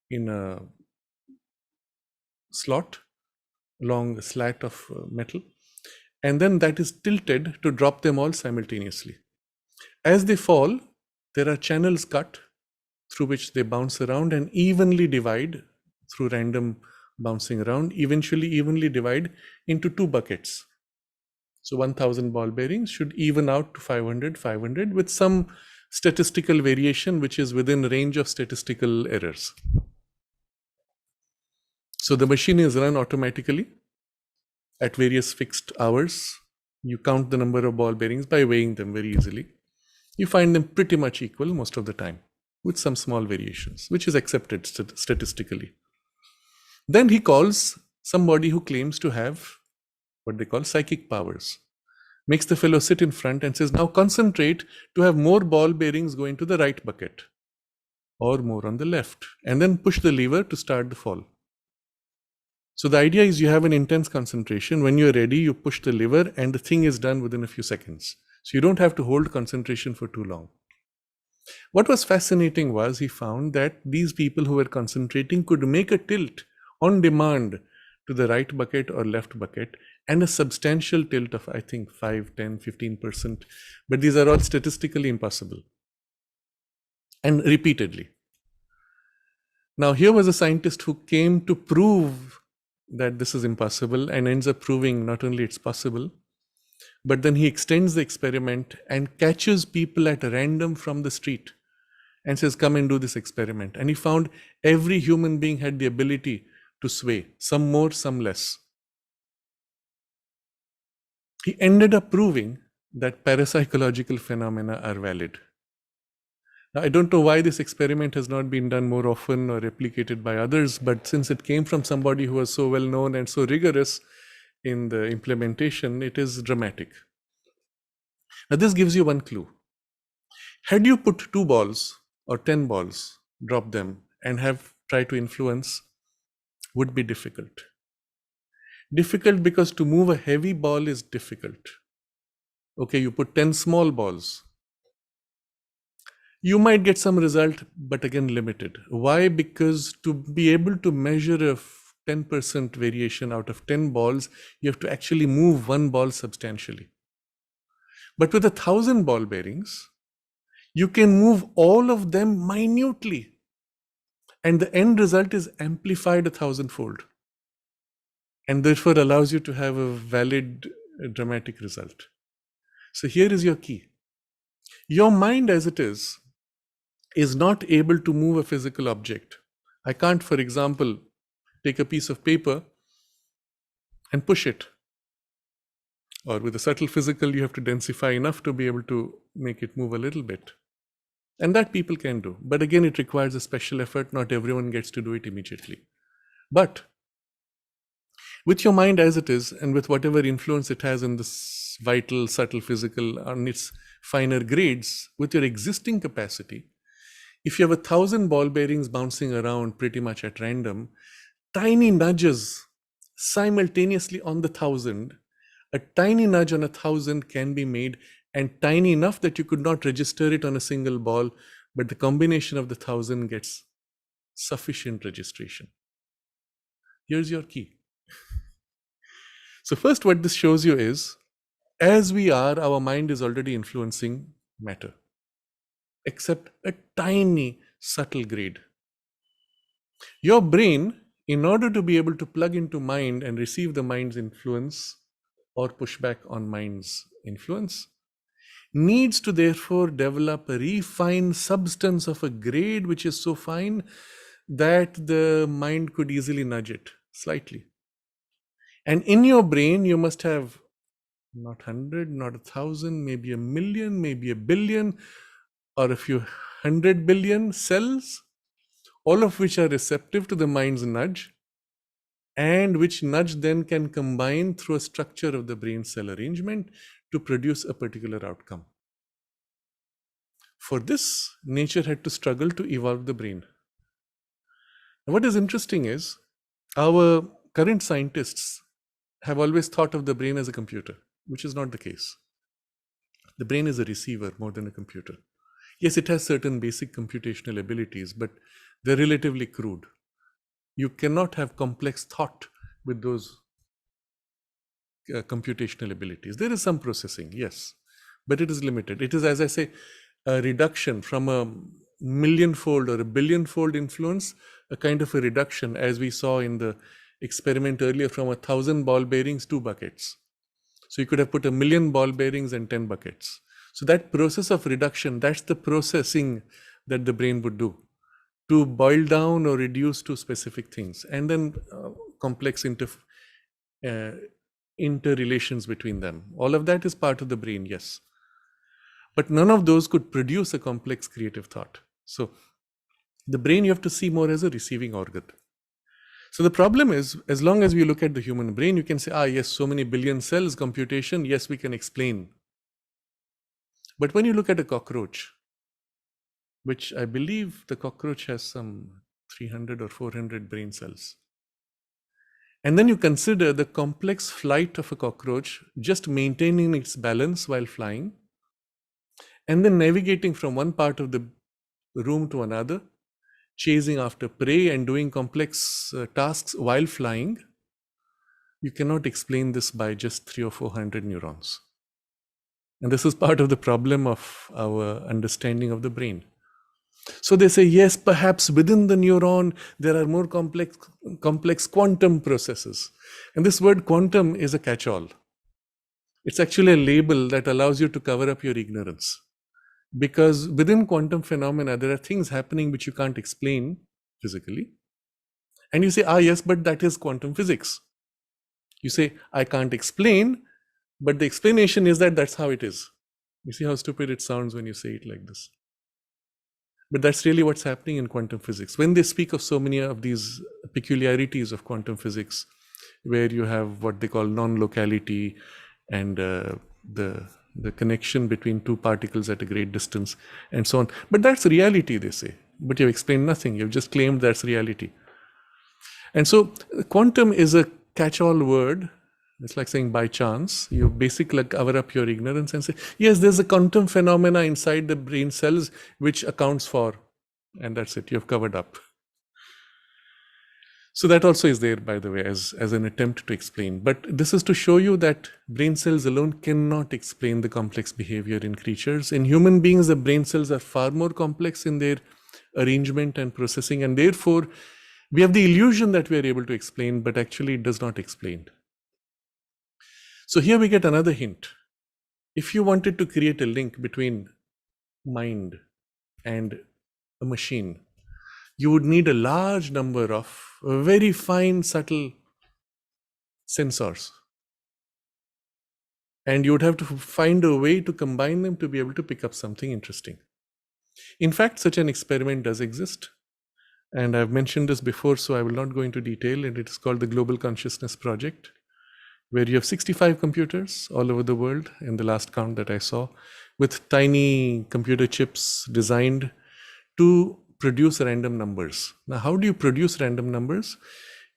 in a slot along a slat of metal. And then that is tilted to drop them all simultaneously. As they fall, there are channels cut through which they bounce around and evenly divide through random bouncing around, eventually evenly divide into two buckets. So 1,000 ball bearings should even out to 500, 500 with some statistical variation which is within range of statistical errors. So the machine is run automatically at various fixed hours. You count the number of ball bearings by weighing them very easily. You find them pretty much equal most of the time, with some small variations, which is accepted statistically. Then he calls somebody who claims to have what they call psychic powers, makes the fellow sit in front and says, now concentrate to have more ball bearings go into the right bucket or more on the left, and then push the lever to start the fall. So the idea is you have an intense concentration. When you're ready, you push the lever and the thing is done within a few seconds. So you don't have to hold concentration for too long. What was fascinating was he found that these people who were concentrating could make a tilt on demand to the right bucket or left bucket, and a substantial tilt of, I think, 5, 10, 15%. But these are all statistically impossible. And repeatedly. Now, here was a scientist who came to prove that this is impossible and ends up proving not only it's possible, but then he extends the experiment and catches people at random from the street and says, come and do this experiment. And he found every human being had the ability to sway, some more, some less. He ended up proving that parapsychological phenomena are valid. Now, I don't know why this experiment has not been done more often or replicated by others, but since it came from somebody who was so well known and so rigorous in the implementation, it is dramatic. Now, this gives you one clue. Had you put 2 balls or 10 balls, drop them, and have tried to influence, would be difficult. Difficult because to move a heavy ball is difficult. Okay, you put 10 small balls. You might get some result, but again limited. Why? Because to be able to measure a 10% variation out of 10 balls, you have to actually move one ball substantially. But with 1,000 ball bearings, you can move all of them minutely. And the end result is amplified 1,000-fold. And therefore allows you to have a valid, dramatic result. So here is your key. Your mind as it is not able to move a physical object. I can't, for example, take a piece of paper and push it. Or with a subtle physical, you have to densify enough to be able to make it move a little bit. And that people can do. But again, it requires a special effort. Not everyone gets to do it immediately. But with your mind as it is, and with whatever influence it has in this vital, subtle physical, on its finer grades, with your existing capacity, if you have 1,000 ball bearings bouncing around pretty much at random, tiny nudges simultaneously on the 1,000, a tiny nudge on 1,000 can be made, and tiny enough that you could not register it on a single ball, but the combination of the 1,000 gets sufficient registration. Here's your key. So first, what this shows you is, as we are, our mind is already influencing matter, except a tiny subtle grade. Your brain, in order to be able to plug into mind and receive the mind's influence or push back on mind's influence, needs to therefore develop a refined substance of a grade which is so fine that the mind could easily nudge it slightly. And in your brain, you must have not 100, not 1,000, maybe 1,000,000, maybe 1,000,000,000, or a few 100 billion cells, all of which are receptive to the mind's nudge, and which nudge then can combine through a structure of the brain cell arrangement to produce a particular outcome. For this, nature had to struggle to evolve the brain. Now, what is interesting is, our current scientists have always thought of the brain as a computer, which is not the case. The brain is a receiver more than a computer. Yes, it has certain basic computational abilities, but they're relatively crude. You cannot have complex thought with those computational abilities. There is some processing, yes, but it is limited. It is, as I say, a reduction from a millionfold or a billionfold influence, a kind of a reduction, as we saw in the experiment earlier, from 1,000 ball bearings, 2 buckets. So you could have put 1,000,000 ball bearings and 10 buckets. So that process of reduction, that's the processing that the brain would do to boil down or reduce to specific things, and then complex interrelations between them. All of that is part of the brain, yes. But none of those could produce a complex creative thought. So the brain you have to see more as a receiving organ. So the problem is, as long as we look at the human brain, you can say, yes, so many billion cells, computation, yes, we can explain. But when you look at a cockroach, which I believe the cockroach has some 300 or 400 brain cells, and then you consider the complex flight of a cockroach, just maintaining its balance while flying, and then navigating from one part of the room to another, chasing after prey and doing complex tasks while flying, you cannot explain this by just 300 or 400 neurons. And this is part of the problem of our understanding of the brain. So they say, yes, perhaps within the neuron, there are more complex quantum processes. And this word quantum is a catch-all. It's actually a label that allows you to cover up your ignorance. Because within quantum phenomena, there are things happening which you can't explain physically. And you say, yes, but that is quantum physics. You say, I can't explain, but the explanation is that that's how it is. You see how stupid it sounds when you say it like this. But that's really what's happening in quantum physics. When they speak of so many of these peculiarities of quantum physics, where you have what they call non-locality and the connection between two particles at a great distance and so on. But that's reality, they say. But you've explained nothing. You've just claimed that's reality. And so quantum is a catch-all word. It's like saying by chance. You basically cover up your ignorance and say, yes, there's a quantum phenomena inside the brain cells which accounts for, and that's it. You've covered up. So that also is there, by the way, as an attempt to explain. But this is to show you that brain cells alone cannot explain the complex behavior in creatures. In human beings, the brain cells are far more complex in their arrangement and processing, and therefore we have the illusion that we are able to explain, but actually it does not explain. So here we get another hint. If you wanted to create a link between mind and a machine, you would need a large number of very fine, subtle sensors. And you would have to find a way to combine them to be able to pick up something interesting. In fact, such an experiment does exist. And I've mentioned this before, so I will not go into detail. And it is called the Global Consciousness Project, where you have 65 computers all over the world, in the last count that I saw, with tiny computer chips designed to produce random numbers. Now, how do you produce random numbers?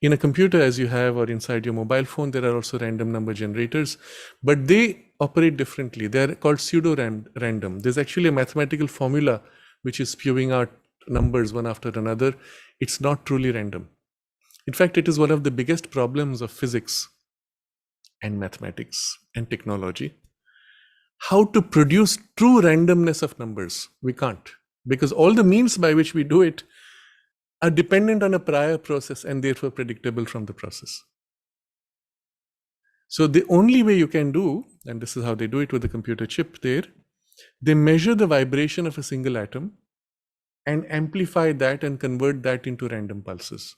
In a computer, as you have, or inside your mobile phone, there are also random number generators, but they operate differently. They're called pseudo-random. There's actually a mathematical formula which is spewing out numbers one after another. It's not truly random. In fact, it is one of the biggest problems of physics and mathematics and technology. How to produce true randomness of numbers? We can't, because all the means by which we do it are dependent on a prior process and therefore predictable from the process. So the only way you can do, and this is how they do it with the computer chip there, they measure the vibration of a single atom and amplify that and convert that into random pulses.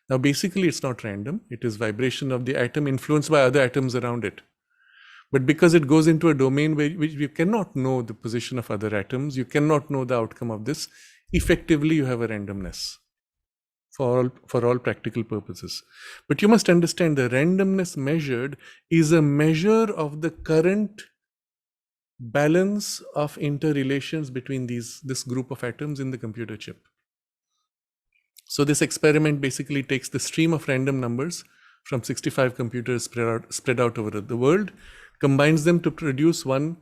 Now, basically, it's not random. It is vibration of the atom influenced by other atoms around it. But because it goes into a domain which you cannot know the position of other atoms, you cannot know the outcome of this, effectively you have a randomness for all practical purposes. But you must understand the randomness measured is a measure of the current balance of interrelations between this group of atoms in the computer chip. So this experiment basically takes the stream of random numbers from 65 computers spread out over the world, combines them to produce one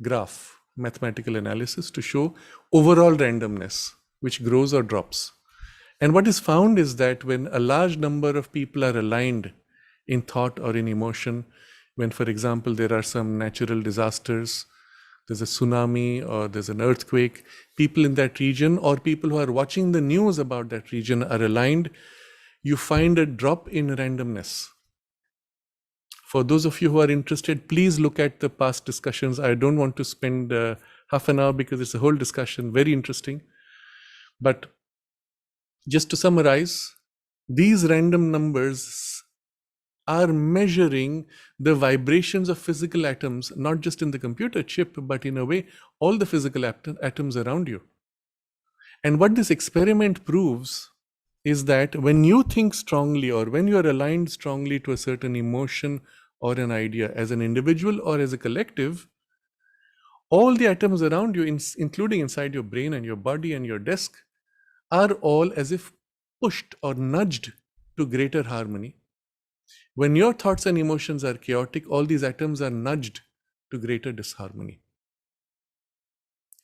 graph, mathematical analysis, to show overall randomness, which grows or drops. And what is found is that when a large number of people are aligned in thought or in emotion, when, for example, there are some natural disasters, there's a tsunami or there's an earthquake, people in that region or people who are watching the news about that region are aligned, you find a drop in randomness. For those of you who are interested, please look at the past discussions. I don't want to spend half an hour because it's a whole discussion, very interesting. But just to summarize, these random numbers are measuring the vibrations of physical atoms, not just in the computer chip, but in a way, all the physical atoms around you. And what this experiment proves is that when you think strongly or when you are aligned strongly to a certain emotion or an idea as an individual or as a collective, all the atoms around you, including inside your brain and your body and your desk, are all as if pushed or nudged to greater harmony. When your thoughts and emotions are chaotic, all these atoms are nudged to greater disharmony.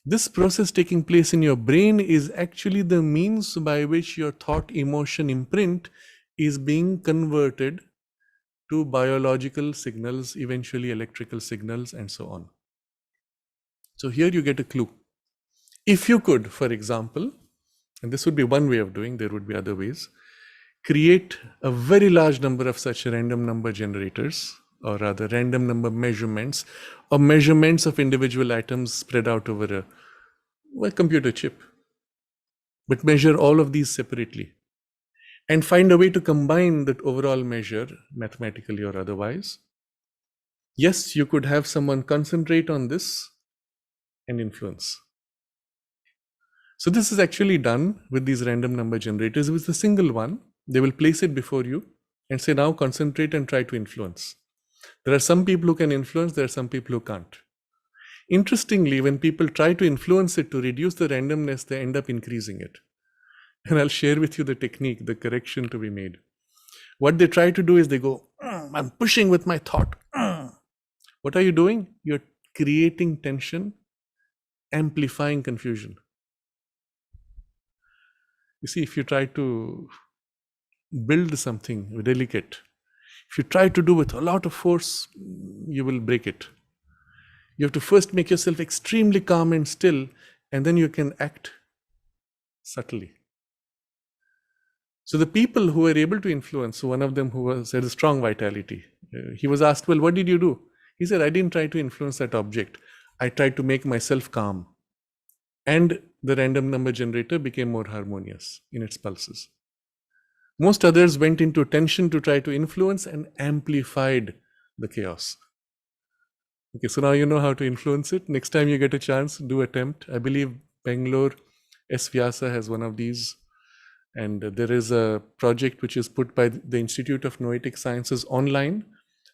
This process taking place in your brain is actually the means by which your thought, emotion imprint is being converted to biological signals, eventually electrical signals, and so on. So here you get a clue. If you could, for example, and this would be one way of doing, there would be other ways, create a very large number of such random number generators, or rather random number measurements, or measurements of individual atoms spread out over a computer chip, but measure all of these separately and find a way to combine that overall measure, mathematically or otherwise. Yes, you could have someone concentrate on this and influence. So this is actually done with these random number generators with a single one. They will place it before you and say, now concentrate and try to influence. There are some people who can influence, there are some people who can't. Interestingly, when people try to influence it to reduce the randomness, they end up increasing it. And I'll share with you the technique, the correction to be made. What they try to do is they go, I'm pushing with my thought. What are you doing? You're creating tension, amplifying confusion. You see, if you try to build something delicate, if you try to do with a lot of force, you will break it. You have to first make yourself extremely calm and still, and then you can act subtly. So the people who were able to influence, one of them who had a strong vitality, he was asked, well, what did you do? He said, I didn't try to influence that object. I tried to make myself calm. And the random number generator became more harmonious in its pulses. Most others went into tension to try to influence and amplified the chaos. Okay, so now you know how to influence it. Next time you get a chance, do attempt. I believe Bangalore, S. Vyasa has one of these. And there is a project which is put by the Institute of Noetic Sciences online,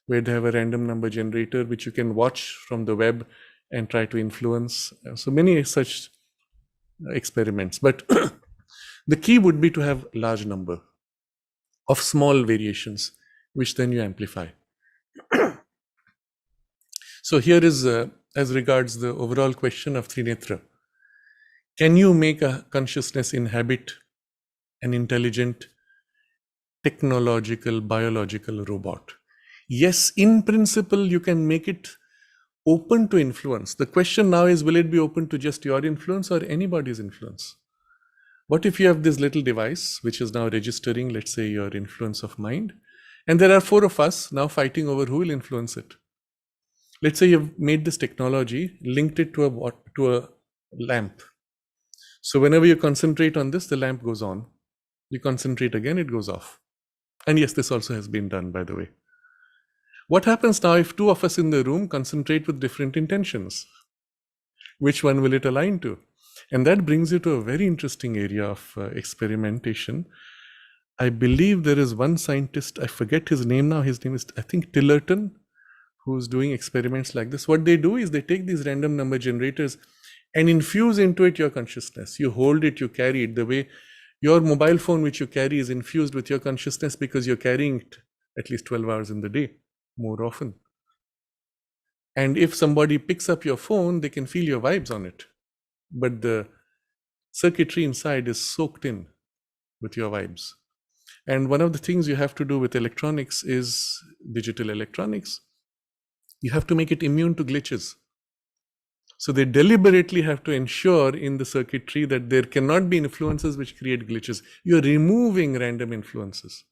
where they have a random number generator which you can watch from the web and try to influence. So many such experiments. But the key would be to have large number of small variations, which then you amplify. So here is, as regards the overall question of Trinetra, can you make a consciousness inhabit an intelligent, technological, biological robot? Yes, in principle, you can make it open to influence. The question now is, will it be open to just your influence or anybody's influence? What if you have this little device which is now registering, let's say, your influence of mind, and there are four of us now fighting over who will influence it? Let's say you've made this technology, linked it to a lamp. So whenever you concentrate on this, the lamp goes on. You concentrate again, it goes off. And yes, this also has been done, by the way. What happens now if two of us in the room concentrate with different intentions? Which one will it align to? And that brings you to a very interesting area of experimentation. I believe there is one scientist, I forget his name now, his name is, I think, Tillerton, who's doing experiments like this. What they do is they take these random number generators and infuse into it your consciousness. You hold it, you carry it. The way your mobile phone which you carry is infused with your consciousness because you're carrying it at least 12 hours in the day, more often. And if somebody picks up your phone, they can feel your vibes on it. But the circuitry inside is soaked in with your vibes. And one of the things you have to do with electronics is digital electronics. You have to make it immune to glitches. So they deliberately have to ensure in the circuitry that there cannot be influences which create glitches. You're removing random influences.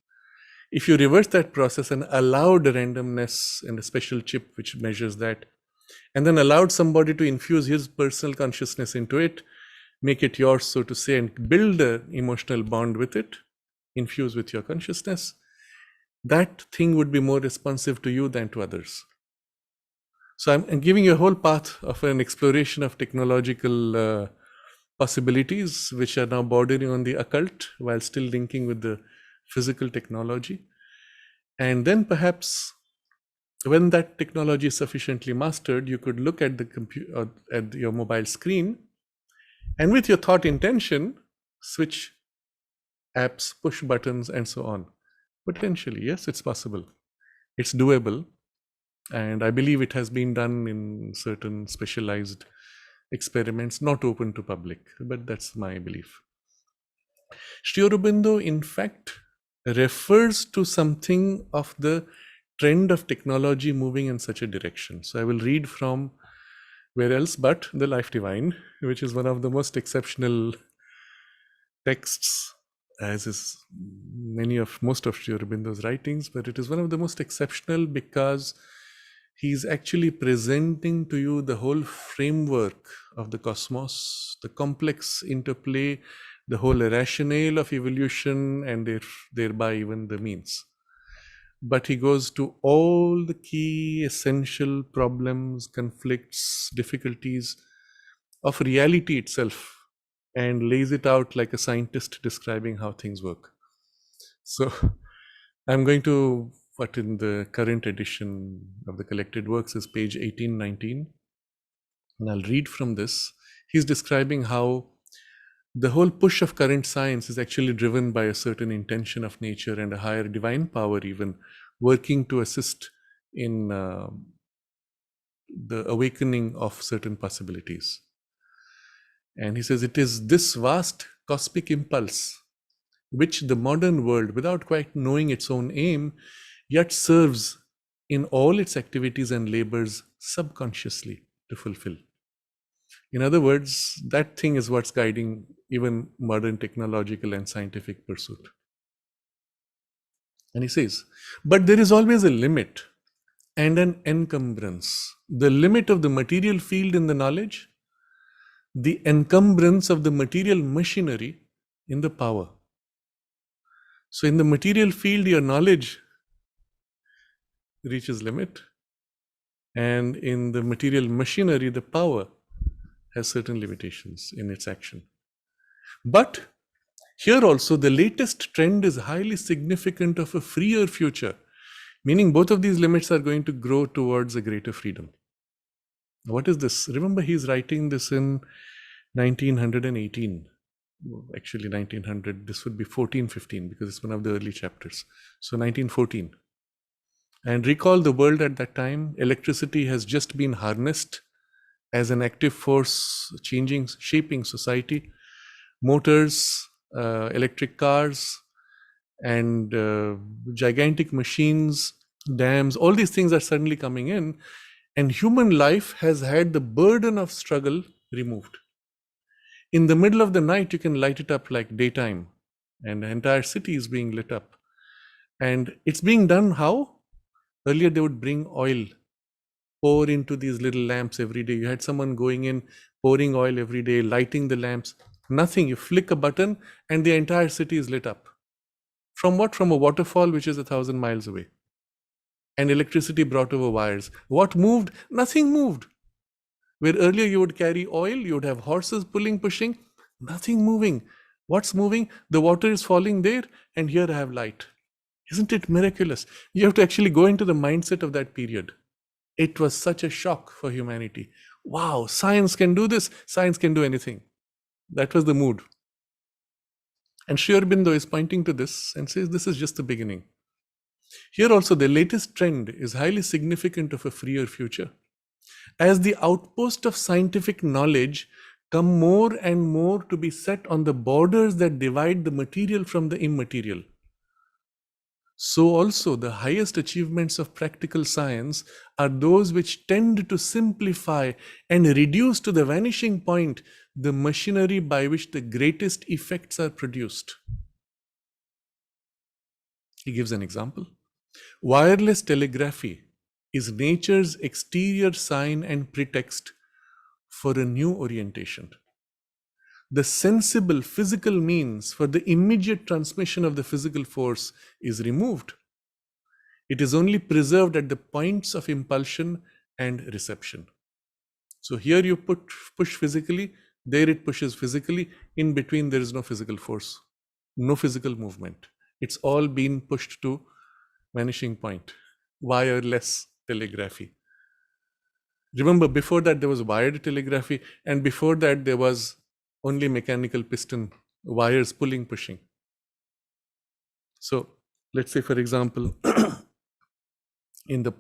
If you reverse that process and allowed randomness and a special chip which measures that, and then allowed somebody to infuse his personal consciousness into it, make it yours, so to say, and build an emotional bond with it, infuse with your consciousness, that thing would be more responsive to you than to others. So I'm giving you a whole path of an exploration of technological possibilities, which are now bordering on the occult while still linking with the physical technology. And then perhaps when that technology is sufficiently mastered, you could look at the computer, at your mobile screen, and with your thought intention, switch apps, push buttons, and so on. Potentially, yes, it's possible. It's doable. And I believe it has been done in certain specialized experiments, not open to public, but that's my belief. Sri Aurobindo, in fact, refers to something of the trend of technology moving in such a direction. So I will read from where else but the Life Divine, which is one of the most exceptional texts, as is most of Sri Aurobindo's writings, but it is one of the most exceptional because he's actually presenting to you the whole framework of the cosmos, the complex interplay, the whole rationale of evolution, and thereby even the means. But he goes to all the key essential problems, conflicts, difficulties of reality itself and lays it out like a scientist describing how things work. So I'm going to, what in the current edition of the collected works is page 1819. And I'll read from this. He's describing how the whole push of current science is actually driven by a certain intention of nature and a higher divine power even working to assist in the awakening of certain possibilities. And he says it is this vast cosmic impulse which the modern world, without quite knowing its own aim, yet serves in all its activities and labors subconsciously to fulfill. In other words, that thing is what's guiding even modern technological and scientific pursuit. And he says, but there is always a limit and an encumbrance. The limit of the material field in the knowledge, the encumbrance of the material machinery in the power. So in the material field, your knowledge reaches limit, and in the material machinery, the power has certain limitations in its action. But here also, the latest trend is highly significant of a freer future, meaning both of these limits are going to grow towards a greater freedom. What is this? Remember, he's writing this in 1918. Actually 1900, this would be 1415 because it's one of the early chapters. So 1914. And recall the world at that time, electricity has just been harnessed as an active force shaping society. Motors, electric cars, and gigantic machines dams, all these things are suddenly coming in, and human life has had the burden of struggle removed. In the middle of the night, you can light it up like daytime, and the entire city is being lit up. And it's being done how? Earlier, they would bring oil, pour into these little lamps every day. You had someone going in, pouring oil every day, lighting the lamps. Nothing. You flick a button, and the entire city is lit up. From what? From a waterfall which is 1,000 miles away. And electricity brought over wires. What moved? Nothing moved. Where earlier you would carry oil, you would have horses pulling, pushing, nothing moving. What's moving? The water is falling there, and here I have light. Isn't it miraculous? You have to actually go into the mindset of that period. It was such a shock for humanity. Wow, science can do this, science can do anything. That was the mood. And Sri Aurobindo is pointing to this and says this is just the beginning. Here also, the latest trend is highly significant of a freer future. As the outpost of scientific knowledge come more and more to be set on the borders that divide the material from the immaterial, so also the highest achievements of practical science are those which tend to simplify and reduce to the vanishing point the machinery by which the greatest effects are produced. He gives an example. Wireless telegraphy is nature's exterior sign and pretext for a new orientation. The sensible physical means for the immediate transmission of the physical force is removed. It is only preserved at the points of impulsion and reception. So here you push physically, there it pushes physically, in between there is no physical force, no physical movement. It's all been pushed to vanishing point. Wireless telegraphy. Remember, before that there was wired telegraphy, and before that there was only mechanical piston, wires pulling, pushing. So let's say, for example, in the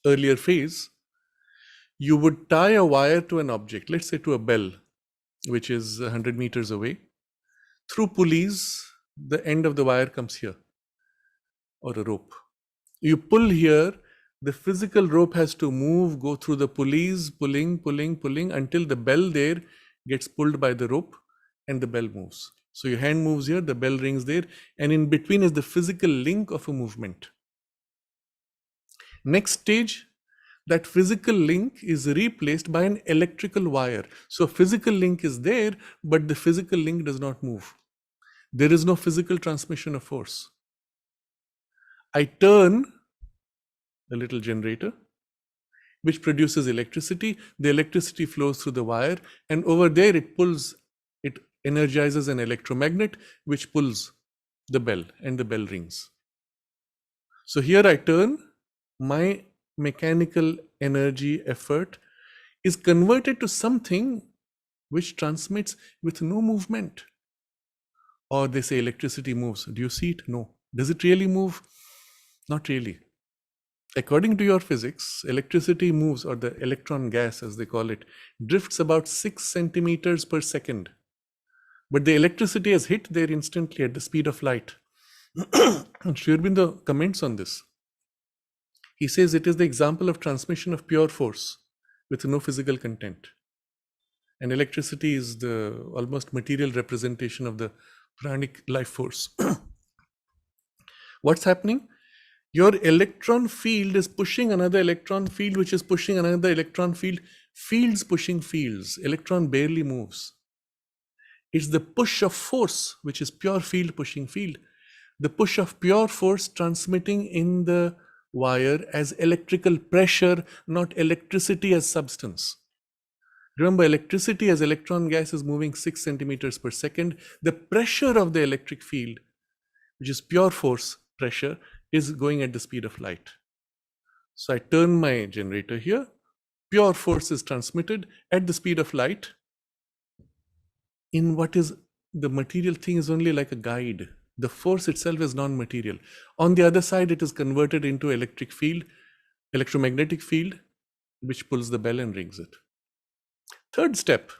earlier phase, you would tie a wire to an object, let's say to a bell, which is 100 meters away. Through pulleys, the end of the wire comes here, or a rope. You pull here, the physical rope has to move, go through the pulleys, pulling until the bell there gets pulled by the rope and the bell moves. So your hand moves here, the bell rings there, and in between is the physical link of a movement. Next stage, that physical link is replaced by an electrical wire. So physical link is there, but the physical link does not move. There is no physical transmission of force. I turn a little generator, which produces electricity. The electricity flows through the wire, and over there it pulls, it energizes an electromagnet, which pulls the bell, and the bell rings. So here I turn, my mechanical energy effort is converted to something which transmits with no movement. Or they say electricity moves. Do you see it? No. Does it really move? Not really. According to your physics, electricity moves, or the electron gas as they call it, drifts about 6 centimeters per second. But the electricity has hit there instantly at the speed of light. And Sri Aurobindo comments on this. He says it is the example of transmission of pure force with no physical content. And electricity is the almost material representation of the pranic life force. What's happening? Your electron field is pushing another electron field, which is pushing another electron field. Fields pushing fields. Electron barely moves. It's the push of force, which is pure field pushing field. The push of pure force transmitting in the wire as electrical pressure, not electricity as substance. Remember, electricity as electron gas is moving 6 centimeters per second. The pressure of the electric field, which is pure force pressure, is going at the speed of light. So I turn my generator here. Pure force is transmitted at the speed of light. In what is the material thing is only like a guide. The force itself is non-material. On the other side, it is converted into electric field, electromagnetic field, which pulls the bell and rings it. Third step,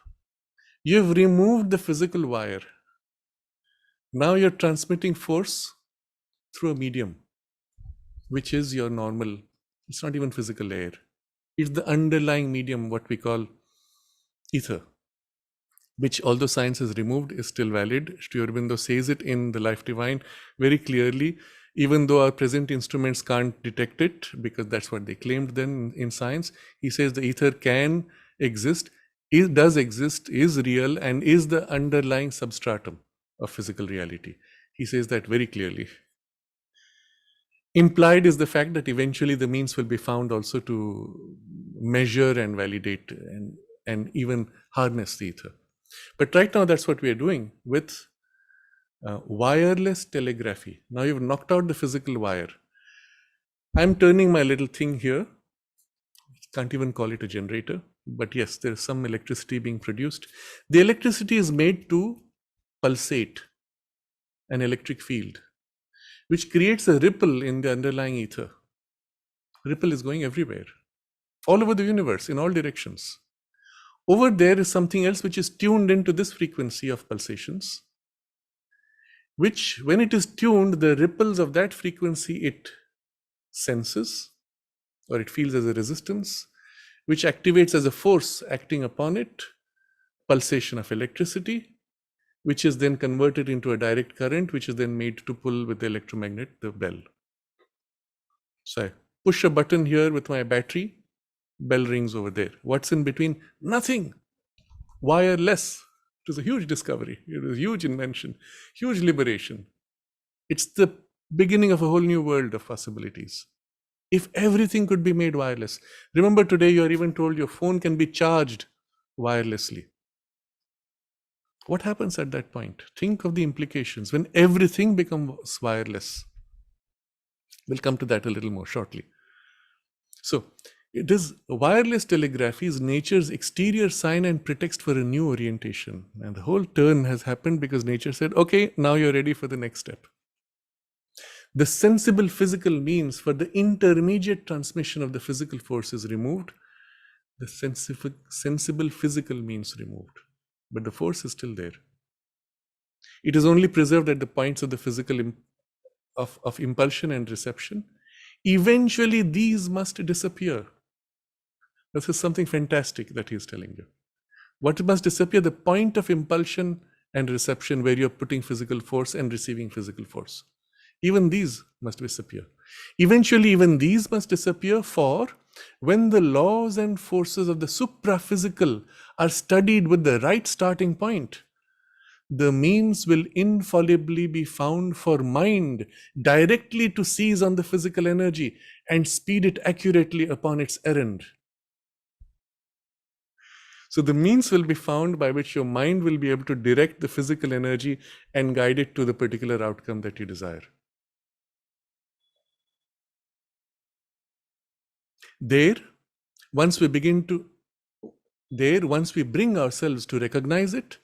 you've removed the physical wire. Now you're transmitting force through a medium. which is your normal, it's not even physical air. It's the underlying medium, what we call ether, which, although science has removed, is still valid. Sri Aurobindo says it in The Life Divine very clearly, even though our present instruments can't detect it, because that's what they claimed then in science. He says the ether can exist, it does exist, is real, and is the underlying substratum of physical reality. He says that very clearly. Implied is the fact that eventually the means will be found also to measure and validate and even harness the ether. But right now, that's what we are doing with wireless telegraphy. Now you've knocked out the physical wire. I'm turning my little thing here. Can't even call it a generator. But yes, there's some electricity being produced. The electricity is made to pulsate an electric field, which creates a ripple in the underlying ether. Ripple is going everywhere, all over the universe, in all directions. Over there is something else which is tuned into this frequency of pulsations, which, when it is tuned, the ripples of that frequency it senses, or it feels as a resistance, which activates as a force acting upon it, pulsation of electricity, which is then converted into a direct current, which is then made to pull with the electromagnet, the bell. So I push a button here with my battery, bell rings over there. What's in between? Nothing. Wireless. It was a huge discovery. It was a huge invention, huge liberation. It's the beginning of a whole new world of possibilities. If everything could be made wireless. Remember, today you are even told your phone can be charged wirelessly. What happens at that point? Think of the implications when everything becomes wireless. We'll come to that a little more shortly. So, it is wireless telegraphy is nature's exterior sign and pretext for a new orientation. And the whole turn has happened because nature said, okay, now you're ready for the next step. The sensible physical means for the intermediate transmission of the physical force is removed. The sensible physical means removed. But the force is still there. It is only preserved at the points of the physical of impulsion and reception. Eventually, these must disappear. This is something fantastic that he is telling you. What must disappear? The point of impulsion and reception where you're putting physical force and receiving physical force. Even these must disappear. Eventually, even these must disappear, for when the laws and forces of the supra-physical are studied with the right starting point, the means will infallibly be found for mind directly to seize on the physical energy and speed it accurately upon its errand. So the means will be found by which your mind will be able to direct the physical energy and guide it to the particular outcome that you desire. Once we bring ourselves to recognize it,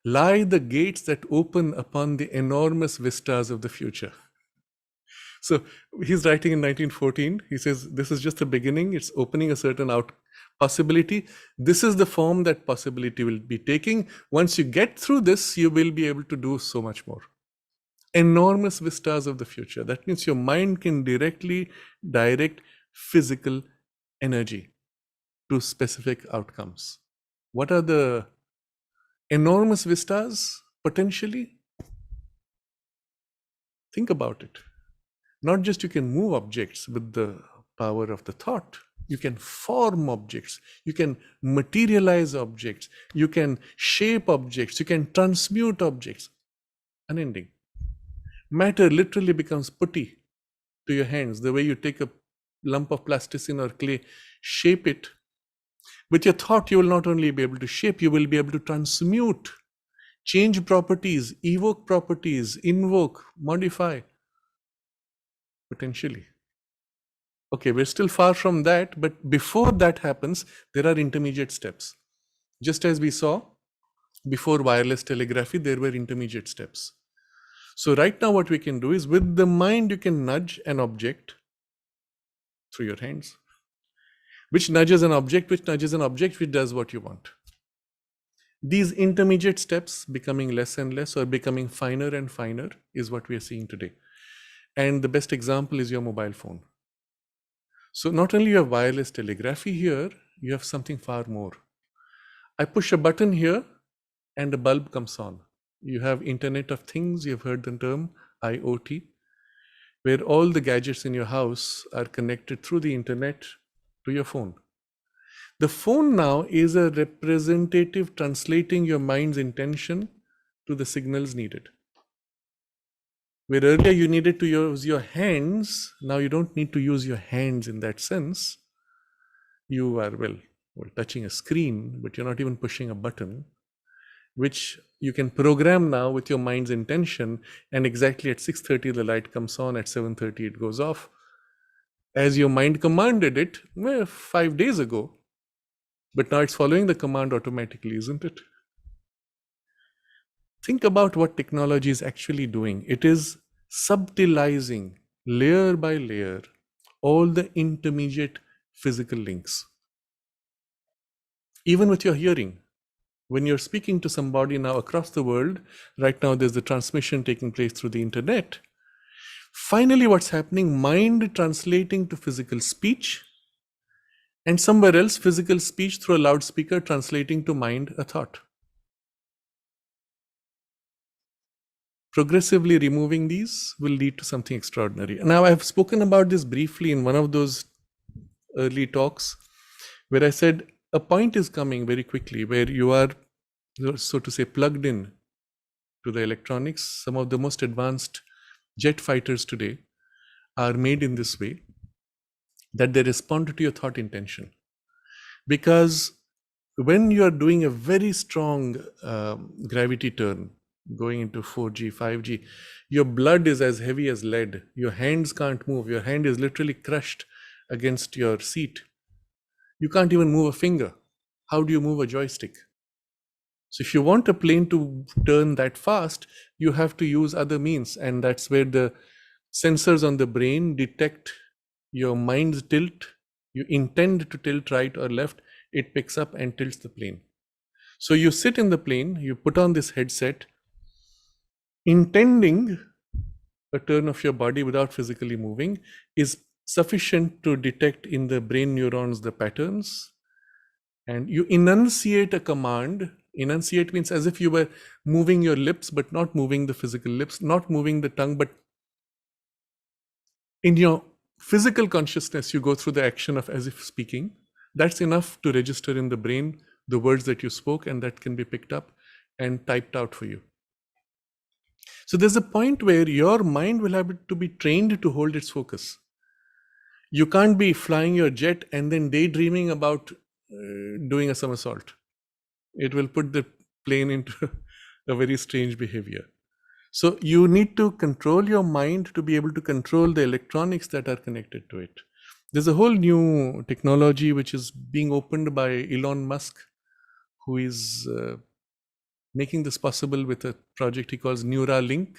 lie the gates that open upon the enormous vistas of the future. So he's writing in 1914, he says, this is just the beginning, it's opening a certain possibility. This is the form that possibility will be taking. Once you get through this, you will be able to do so much more. Enormous vistas of the future. That means your mind can directly direct physical energy to specific outcomes. What are the enormous vistas potentially? Think about it. Not just you can move objects with the power of the thought, you can form objects, you can materialize objects, you can shape objects, you can transmute objects. Unending. Matter literally becomes putty to your hands. The way you take a lump of plasticine or clay, shape it. With your thought, you will not only be able to shape, you will be able to transmute, change properties, evoke properties, invoke, modify. Potentially. Okay, we're still far from that, but before that happens, there are intermediate steps. Just as we saw before wireless telegraphy, there were intermediate steps. So right now what we can do is, with the mind, you can nudge an object through your hands, which nudges an object, which does what you want. These intermediate steps becoming less and less, or becoming finer and finer, is what we are seeing today. And the best example is your mobile phone. So not only you have wireless telegraphy here, you have something far more. I push a button here and a bulb comes on. You have Internet of Things, you've heard the term IoT, where all the gadgets in your house are connected through the internet to your phone. The phone now is a representative translating your mind's intention to the signals needed. Where earlier you needed to use your hands, now you don't need to use your hands in that sense. You are, well, touching a screen, but you're not even pushing a button, which you can program now with your mind's intention, and exactly at 6:30 the light comes on, at 7:30 it goes off, as your mind commanded it 5 days ago. But now it's following the command automatically, isn't it? Think about what technology is actually doing. It is subtilizing layer by layer all the intermediate physical links. Even with your hearing, when you're speaking to somebody now across the world, right now there's the transmission taking place through the internet. Finally, what's happening? Mind translating to physical speech, and somewhere else, physical speech through a loudspeaker translating to mind a thought. Progressively removing these will lead to something extraordinary. Now, I've spoken about this briefly in one of those early talks, where I said a point is coming very quickly where you are, so to say, plugged in to the electronics. Some of the most advanced jet fighters today are made in this way, that they respond to your thought intention. Because when you are doing a very strong gravity turn, going into 4G, 5G, your blood is as heavy as lead. Your hands can't move. Your hand is literally crushed against your seat. You can't even move a finger. How do you move a joystick? So if you want a plane to turn that fast, you have to use other means. And that's where the sensors on the brain detect your mind's tilt. You intend to tilt right or left, it picks up and tilts the plane. So you sit in the plane, you put on this headset, intending a turn of your body without physically moving is sufficient to detect in the brain neurons the patterns. And you enunciate a command. Enunciate means as if you were moving your lips, but not moving the physical lips, not moving the tongue, but in your physical consciousness, you go through the action of as if speaking. That's enough to register in the brain the words that you spoke, and that can be picked up and typed out for you. So there's a point where your mind will have to be trained to hold its focus. You can't be flying your jet and then daydreaming about doing a somersault. It will put the plane into a very strange behavior. So you need to control your mind to be able to control the electronics that are connected to it. There's a whole new technology which is being opened by Elon Musk, who is making this possible with a project he calls Neuralink,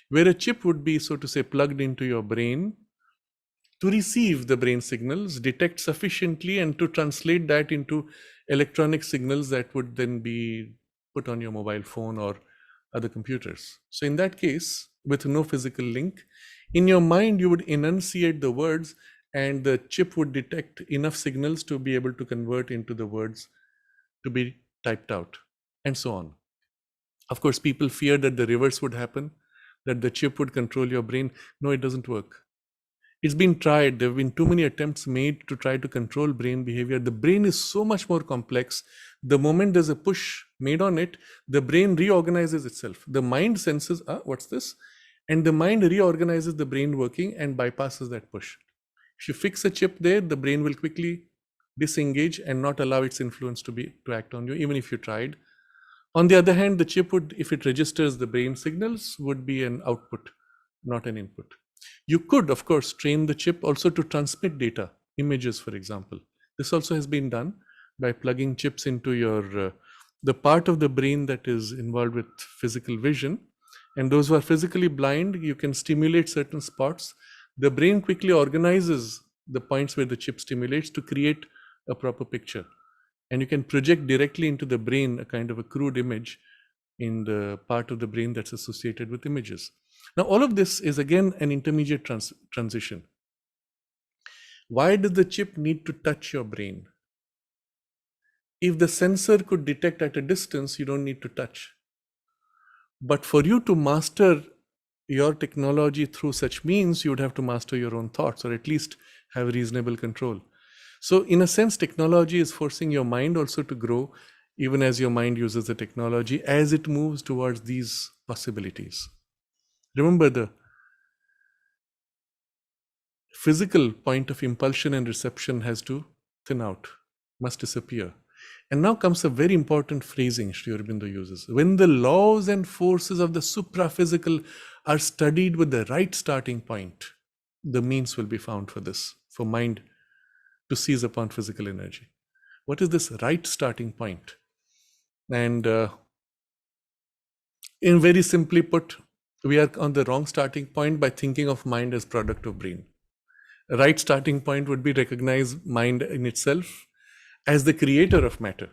where a chip would be, so to say, plugged into your brain to receive the brain signals, detect sufficiently, and to translate that into electronic signals that would then be put on your mobile phone or other computers. So in that case, with no physical link, in your mind, you would enunciate the words, and the chip would detect enough signals to be able to convert into the words to be typed out, and so on. Of course, people fear that the reverse would happen, that the chip would control your brain. No, it doesn't work. It's been tried. There have been too many attempts made to try to control brain behavior. The brain is so much more complex. The moment there's a push made on it, the brain reorganizes itself. The mind senses, what's this? And the mind reorganizes the brain working and bypasses that push. If you fix a chip there, the brain will quickly disengage and not allow its influence to act on you, even if you tried. On the other hand, the chip would, if it registers the brain signals, would be an output, not an input. You could, of course, train the chip also to transmit data, images, for example. This also has been done by plugging chips into your the part of the brain that is involved with physical vision. And those who are physically blind, you can stimulate certain spots. The brain quickly organizes the points where the chip stimulates to create a proper picture. And you can project directly into the brain a kind of a crude image in the part of the brain that's associated with images. Now, all of this is again an intermediate transition. Why does the chip need to touch your brain? If the sensor could detect at a distance, you don't need to touch. But for you to master your technology through such means, you would have to master your own thoughts, or at least have reasonable control. So in a sense, technology is forcing your mind also to grow, even as your mind uses the technology, as it moves towards these possibilities. Remember, the physical point of impulsion and reception has to thin out, must disappear. And now comes a very important phrasing Sri Aurobindo uses. When the laws and forces of the supraphysical are studied with the right starting point, the means will be found for this, for mind to seize upon physical energy. What is this right starting point? And in very simply put, we are on the wrong starting point by thinking of mind as product of brain. A right starting point would be recognize mind in itself as the creator of matter.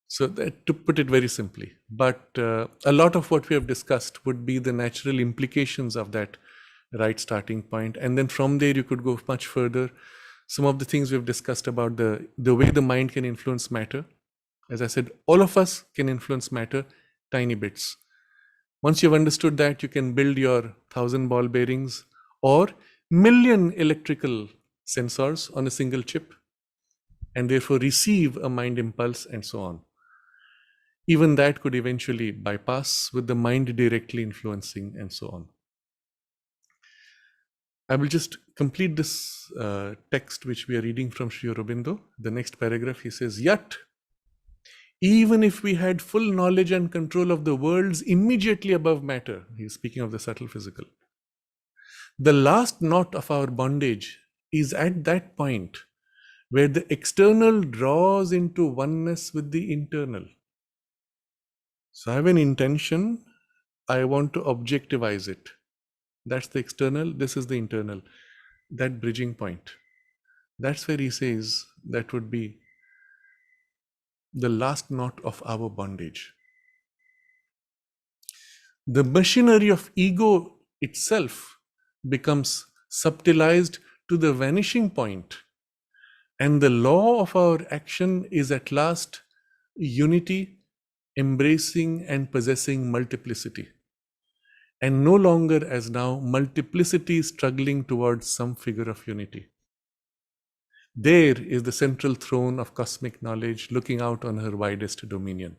So that, to put it very simply, but a lot of what we have discussed would be the natural implications of that right starting point. And then from there, you could go much further. Some of the things we've discussed about the way the mind can influence matter. As I said, all of us can influence matter, tiny bits. Once you've understood that, you can build your 1,000 ball bearings or million electrical sensors on a single chip, and therefore receive a mind impulse and so on. Even that could eventually bypass with the mind directly influencing and so on. I will just complete this text which we are reading from Sri Aurobindo. The next paragraph, he says, "Yet, even if we had full knowledge and control of the worlds immediately above matter," he's speaking of the subtle physical, "the last knot of our bondage is at that point where the external draws into oneness with the internal." So I have an intention, I want to objectivize it. That's the external, this is the internal. That bridging point. That's where he says that would be the last knot of our bondage. The machinery of ego itself becomes subtilized to the vanishing point, and the law of our action is at last unity, embracing and possessing multiplicity, and no longer as now multiplicity struggling towards some figure of unity. There is the central throne of cosmic knowledge looking out on her widest dominion.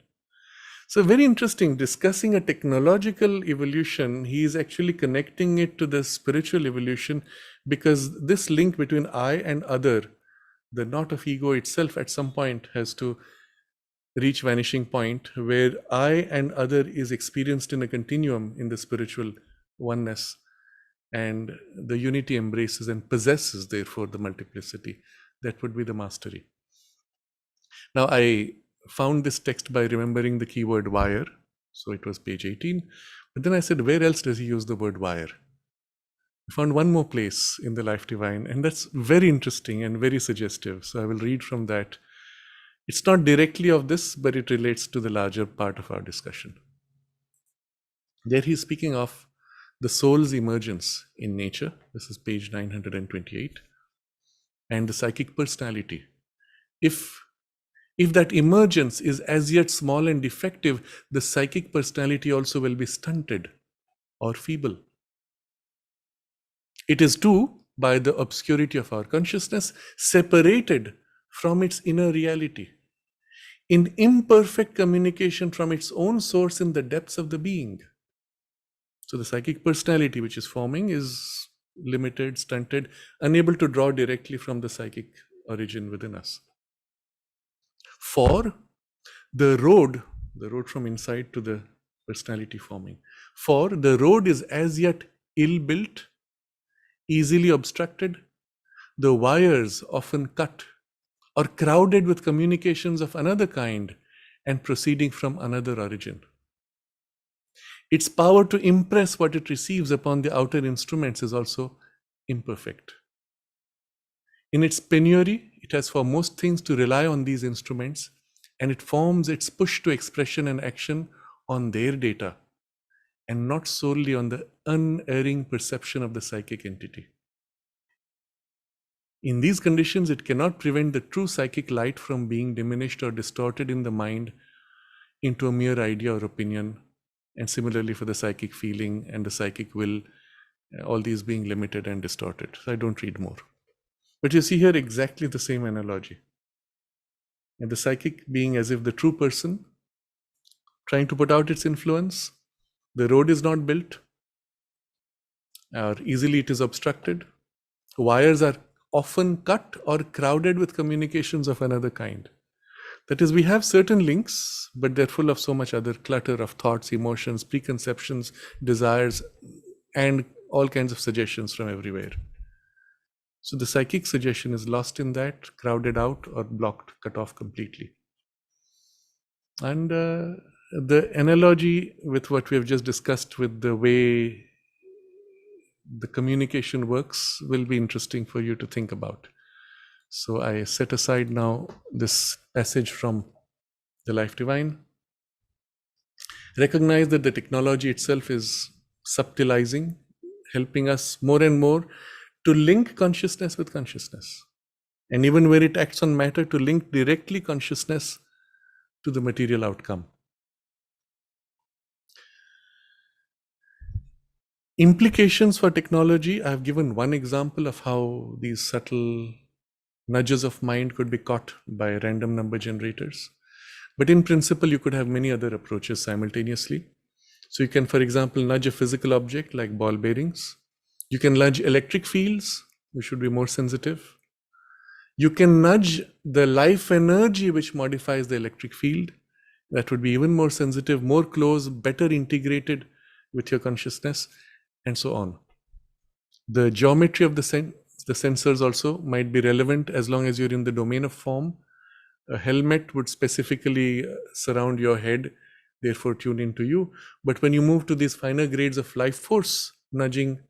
So very interesting, discussing a technological evolution, he is actually connecting it to the spiritual evolution, because this link between I and other, the knot of ego itself at some point has to reach vanishing point where I and other is experienced in a continuum in the spiritual oneness, and the unity embraces and possesses therefore the multiplicity. That would be the mastery. Now I found this text by remembering the keyword wire. So it was page 18. But then I said, where else does he use the word wire? I found one more place in the Life Divine, and that's very interesting and very suggestive. So I will read from that. It's not directly of this, but it relates to the larger part of our discussion. There he's speaking of the soul's emergence in nature. This is page 928. And the psychic personality. If that emergence is as yet small and defective, the psychic personality also will be stunted or feeble. It is too, by the obscurity of our consciousness, separated from its inner reality, in imperfect communication from its own source in the depths of the being. So the psychic personality which is forming is limited, stunted, unable to draw directly from the psychic origin within us. For the road from inside to the personality forming, for the road is as yet ill-built, easily obstructed, the wires often cut or crowded with communications of another kind and proceeding from another origin. Its power to impress what it receives upon the outer instruments is also imperfect. In its penury, it has for most things to rely on these instruments, and it forms its push to expression and action on their data, and not solely on the unerring perception of the psychic entity. In these conditions, it cannot prevent the true psychic light from being diminished or distorted in the mind into a mere idea or opinion, and similarly for the psychic feeling and the psychic will, all these being limited and distorted. So I don't read more. But you see here exactly the same analogy. And the psychic being as if the true person, trying to put out its influence, the road is not built, or easily it is obstructed. Wires are often cut or crowded with communications of another kind. That is, we have certain links, but they're full of so much other clutter of thoughts, emotions, preconceptions, desires, and all kinds of suggestions from everywhere. So the psychic suggestion is lost in that, crowded out or blocked, cut off completely. And the analogy with what we have just discussed with the way the communication works will be interesting for you to think about. So I set aside now this passage from the Life Divine. Recognize that the technology itself is subtilizing, helping us more and more to link consciousness with consciousness. And even where it acts on matter, to link directly consciousness to the material outcome. Implications for technology. I have given one example of how these subtle nudges of mind could be caught by random number generators. But in principle, you could have many other approaches simultaneously. So you can, for example, nudge a physical object like ball bearings. You can nudge electric fields, which should be more sensitive. You can nudge the life energy which modifies the electric field. That would be even more sensitive, more close, better integrated with your consciousness, and so on. The geometry of the sensors also might be relevant as long as you're in the domain of form. A helmet would specifically surround your head, therefore tune into you. But when you move to these finer grades of life force, nudging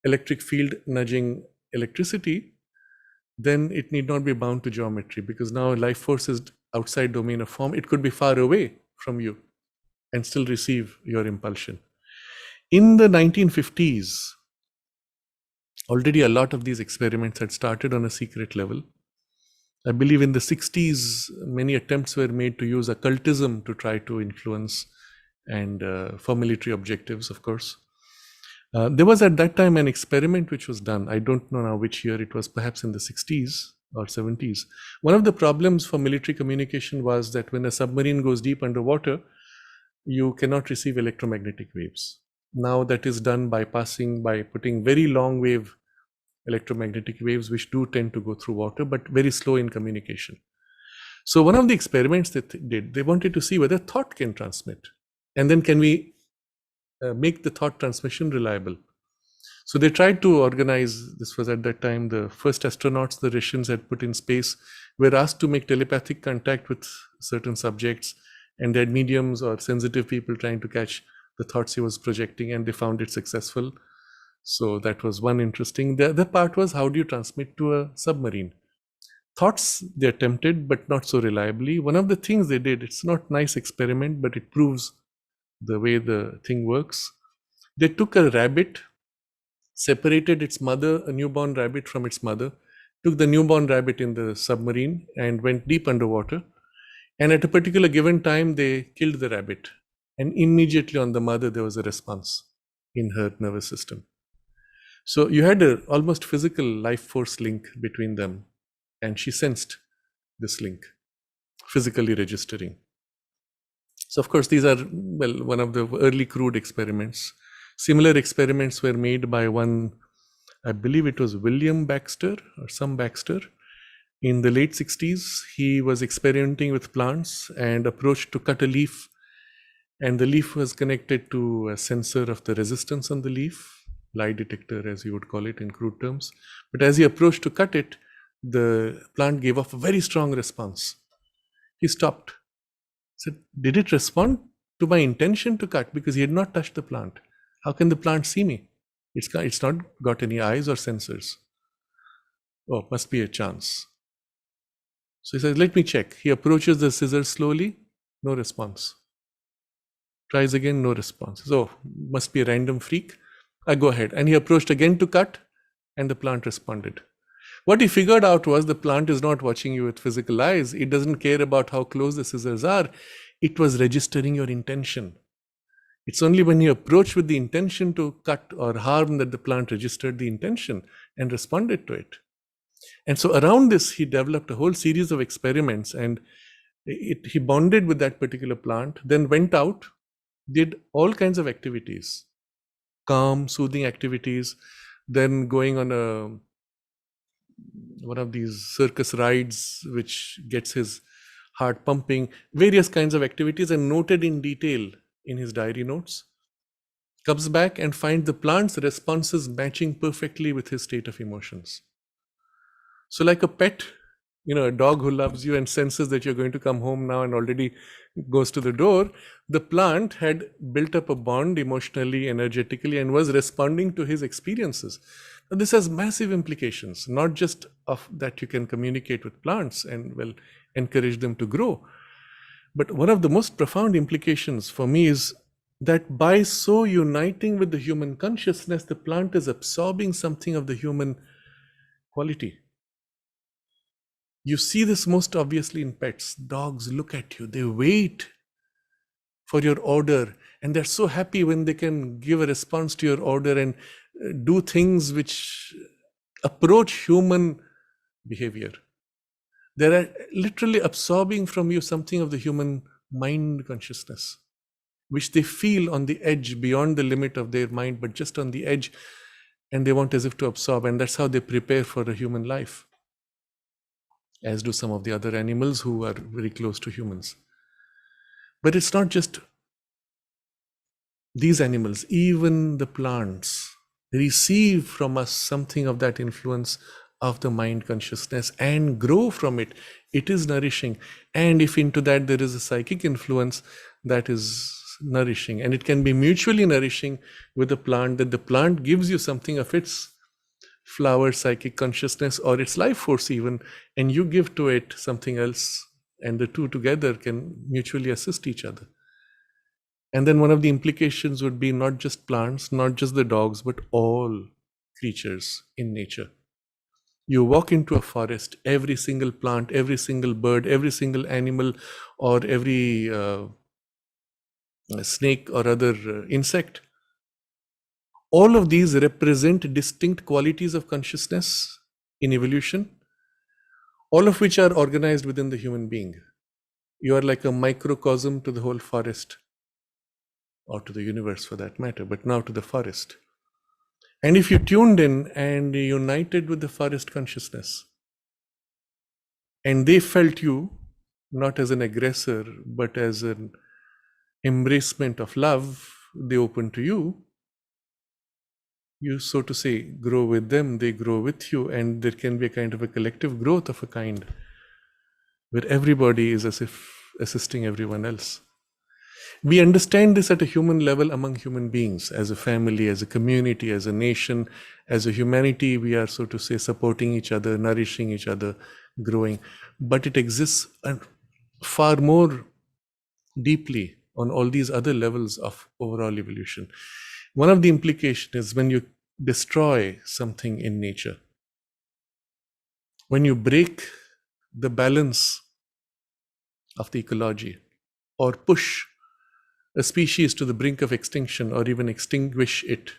electric field, nudging electricity, then it need not be bound to geometry, because now life force is outside domain of form. It could be far away from you and still receive your impulsion. In the 1950s, already a lot of these experiments had started on a secret level. I believe in the 60s, many attempts were made to use occultism to try to influence and for military objectives, of course. There was at that time an experiment which was done. I don't know now which year it was, perhaps in the 60s or 70s. One of the problems for military communication was that when a submarine goes deep underwater, you cannot receive electromagnetic waves. Now that is done by putting very long wave electromagnetic waves, which do tend to go through water, but very slow in communication. So one of the experiments that they did, they wanted to see whether thought can transmit. And then can we make the thought transmission reliable? So they tried to organize, this was at that time, the first astronauts the Russians had put in space were asked to make telepathic contact with certain subjects, and they had mediums or sensitive people trying to catch the thoughts he was projecting, and they found it successful. So that was one interesting. The other part was, how do you transmit to a submarine? Thoughts they attempted, but not so reliably. One of the things they did, it's not a nice experiment, but it proves the way the thing works. They took a rabbit, separated its mother, a newborn rabbit, from its mother, took the newborn rabbit in the submarine and went deep underwater. And at a particular given time, they killed the rabbit. And immediately on the mother, there was a response in her nervous system. So you had an almost physical life force link between them, and she sensed this link, physically registering. So of course, these are, well, one of the early crude experiments. Similar experiments were made by one, I believe it was William Baxter or some Baxter. In the late 60s, he was experimenting with plants and approached to cut a leaf, and the leaf was connected to a sensor of the resistance on the leaf, lie detector as you would call it in crude terms. But as he approached to cut it, the plant gave off a very strong response. He stopped. He said, did it respond to my intention to cut? Because he had not touched the plant. How can the plant see me? It's not got any eyes or sensors. Oh, must be a chance. So he says, let me check. He approaches the scissors slowly, no response. Tries again, no response. So, must be a random freak. I go ahead. And he approached again to cut, and the plant responded. What he figured out was the plant is not watching you with physical eyes. It doesn't care about how close the scissors are. It was registering your intention. It's only when you approach with the intention to cut or harm that the plant registered the intention and responded to it. And so around this, he developed a whole series of experiments, and he bonded with that particular plant, then went out, did all kinds of activities, calm, soothing activities, then going on one of these circus rides, which gets his heart pumping, various kinds of activities, and noted in detail in his diary notes. Comes back and finds the plant's responses matching perfectly with his state of emotions. So, like a pet, a dog who loves you and senses that you're going to come home now and already goes to the door, the plant had built up a bond emotionally, energetically, and was responding to his experiences. Now, this has massive implications, not just of that you can communicate with plants and encourage them to grow, but one of the most profound implications for me is that by so uniting with the human consciousness, the plant is absorbing something of the human quality. You see this most obviously in pets. Dogs look at you, they wait for your order, and they're so happy when they can give a response to your order and do things which approach human behavior. They're literally absorbing from you something of the human mind consciousness, which they feel on the edge, beyond the limit of their mind, but just on the edge, and they want as if to absorb, and that's how they prepare for a human life, as do some of the other animals who are very close to humans. But it's not just these animals, even the plants receive from us something of that influence of the mind consciousness and grow from it. It is nourishing. And if into that there is a psychic influence, that is nourishing. And it can be mutually nourishing with the plant, that the plant gives you something of its flower psychic consciousness or its life force even, and you give to it something else, and the two together can mutually assist each other. And then one of the implications would be not just plants, not just the dogs, but all creatures in nature. You walk into a forest, every single plant, every single bird, every single animal, or every snake or other insect, all of these represent distinct qualities of consciousness in evolution, all of which are organized within the human being. You are like a microcosm to the whole forest, or to the universe for that matter, but now to the forest. And if you tuned in and united with the forest consciousness, and they felt you not as an aggressor, but as an embracement of love, they open to you, you, so to say, grow with them, they grow with you, and there can be a kind of a collective growth of a kind where everybody is as if assisting everyone else. We understand this at a human level among human beings, as a family, as a community, as a nation, as a humanity. We are, so to say, supporting each other, nourishing each other, growing. But it exists far more deeply on all these other levels of overall evolution. One of the implications is when you destroy something in nature, when you break the balance of the ecology, or push a species to the brink of extinction, or even extinguish it,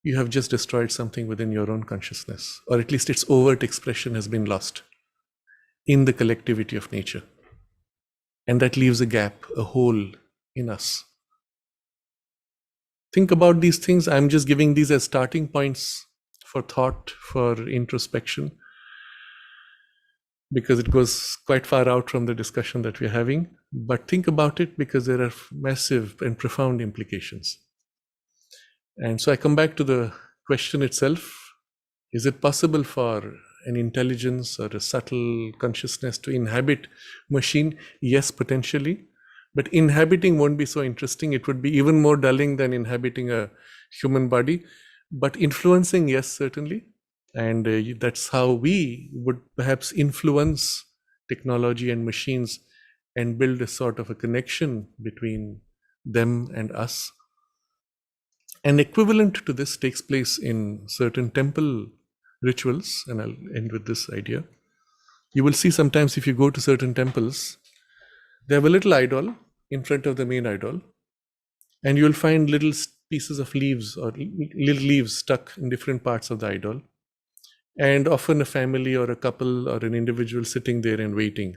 you have just destroyed something within your own consciousness, or at least its overt expression has been lost in the collectivity of nature. And that leaves a gap, a hole in us. Think about these things. I'm just giving these as starting points for thought, for introspection, because it goes quite far out from the discussion that we're having. But think about it, because there are massive and profound implications. And so I come back to the question itself. Is it possible for an intelligence or a subtle consciousness to inhabit machine? Yes, potentially. But inhabiting won't be so interesting. It would be even more dulling than inhabiting a human body. But influencing, yes, certainly. And that's how we would perhaps influence technology and machines and build a sort of a connection between them and us. An equivalent to this takes place in certain temple rituals, and I'll end with this idea. You will see sometimes if you go to certain temples, they have a little idol in front of the main idol, and you'll find little pieces of leaves or little leaves stuck in different parts of the idol, and often a family or a couple or an individual sitting there and waiting,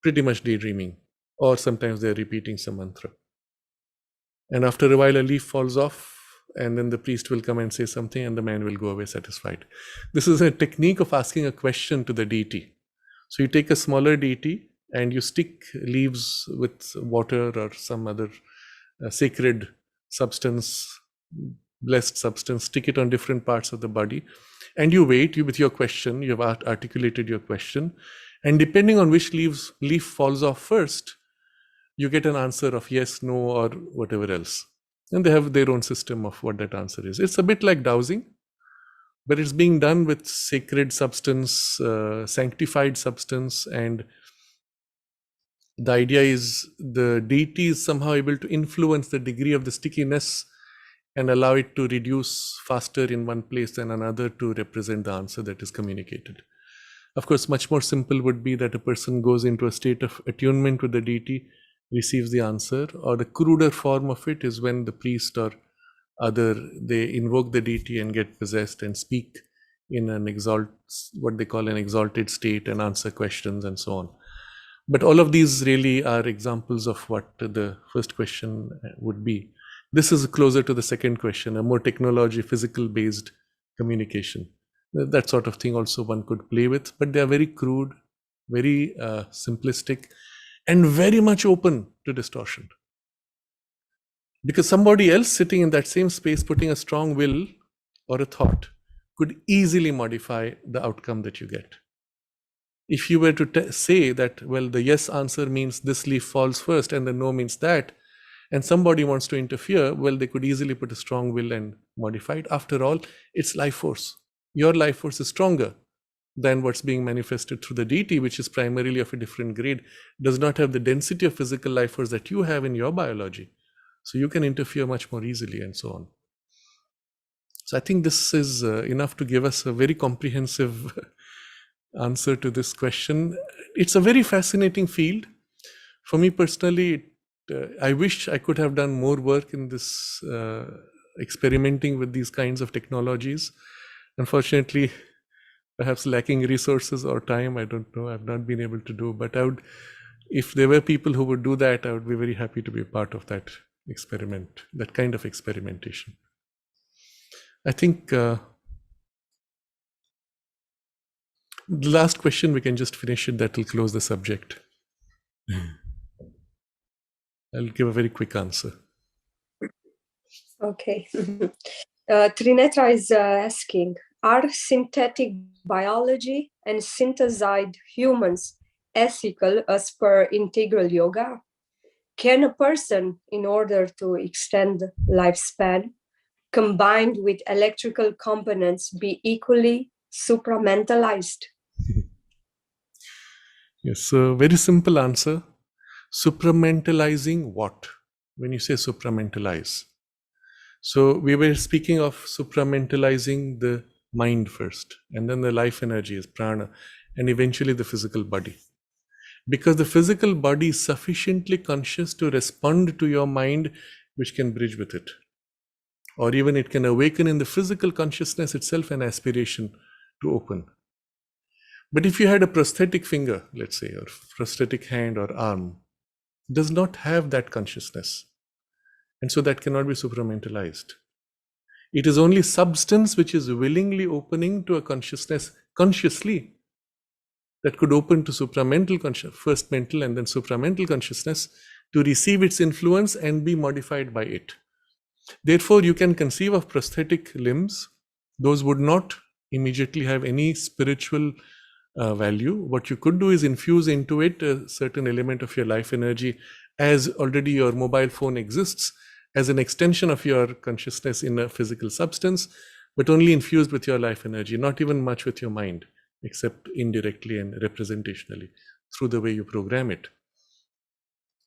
pretty much daydreaming, or sometimes they're repeating some mantra. And after a while, a leaf falls off, and then the priest will come and say something, and the man will go away satisfied. This is a technique of asking a question to the deity. So you take a smaller deity and you stick leaves with water or some other sacred substance, blessed substance, stick it on different parts of the body, and you wait. You, with your question, you have articulated your question, and depending on which leaf falls off first, you get an answer of yes, no, or whatever else. And they have their own system of what that answer is. It's a bit like dowsing, but it's being done with sacred substance, sanctified substance, and the idea is the deity is somehow able to influence the degree of the stickiness and allow it to reduce faster in one place than another to represent the answer that is communicated. Of course, much more simple would be that a person goes into a state of attunement with the deity, receives the answer, or the cruder form of it is when the priest or other, they invoke the deity and get possessed and speak in what they call an exalted state and answer questions and so on. But all of these really are examples of what the first question would be. This is closer to the second question, a more technology, physical-based communication. That sort of thing also one could play with, but they are very crude, very simplistic, and very much open to distortion. Because somebody else sitting in that same space, putting a strong will or a thought, could easily modify the outcome that you get. If you were to say that, well, the yes answer means this leaf falls first and the no means that, and somebody wants to interfere, well, they could easily put a strong will and modify it. After all, it's life force. Your life force is stronger than what's being manifested through the deity, which is primarily of a different grade, does not have the density of physical life force that you have in your biology. So you can interfere much more easily and so on. So I think this is enough to give us a very comprehensive answer to this question. It's a very fascinating field. For me personally, I wish I could have done more work in this, experimenting with these kinds of technologies. Unfortunately, perhaps lacking resources or time, I don't know, I've not been able to do, but I would, if there were people who would do that, I would be very happy to be part of that experiment, that kind of experimentation. I think the last question, we can just finish it, that will close the subject. I'll give a very quick answer. Okay. Trinetra is asking, are synthetic biology and synthesized humans ethical as per integral yoga? Can a person, in order to extend lifespan, combined with electrical components, be equally supramentalized? Yes, so very simple answer. Supramentalizing what? When you say supramentalize. So we were speaking of supramentalizing the mind first, and then the life energy is prana, and eventually the physical body. Because the physical body is sufficiently conscious to respond to your mind, which can bridge with it. Or even it can awaken in the physical consciousness itself an aspiration to open. But if you had a prosthetic finger, let's say, or prosthetic hand or arm, does not have that consciousness. And so that cannot be supramentalized. It is only substance which is willingly opening to a consciousness consciously that could open to supramental consciousness, first mental and then supramental consciousness, to receive its influence and be modified by it. Therefore, you can conceive of prosthetic limbs. Those would not immediately have any spiritual value. What you could do is infuse into it a certain element of your life energy, as already your mobile phone exists as an extension of your consciousness in a physical substance, but only infused with your life energy, not even much with your mind, except indirectly and representationally through the way you program it.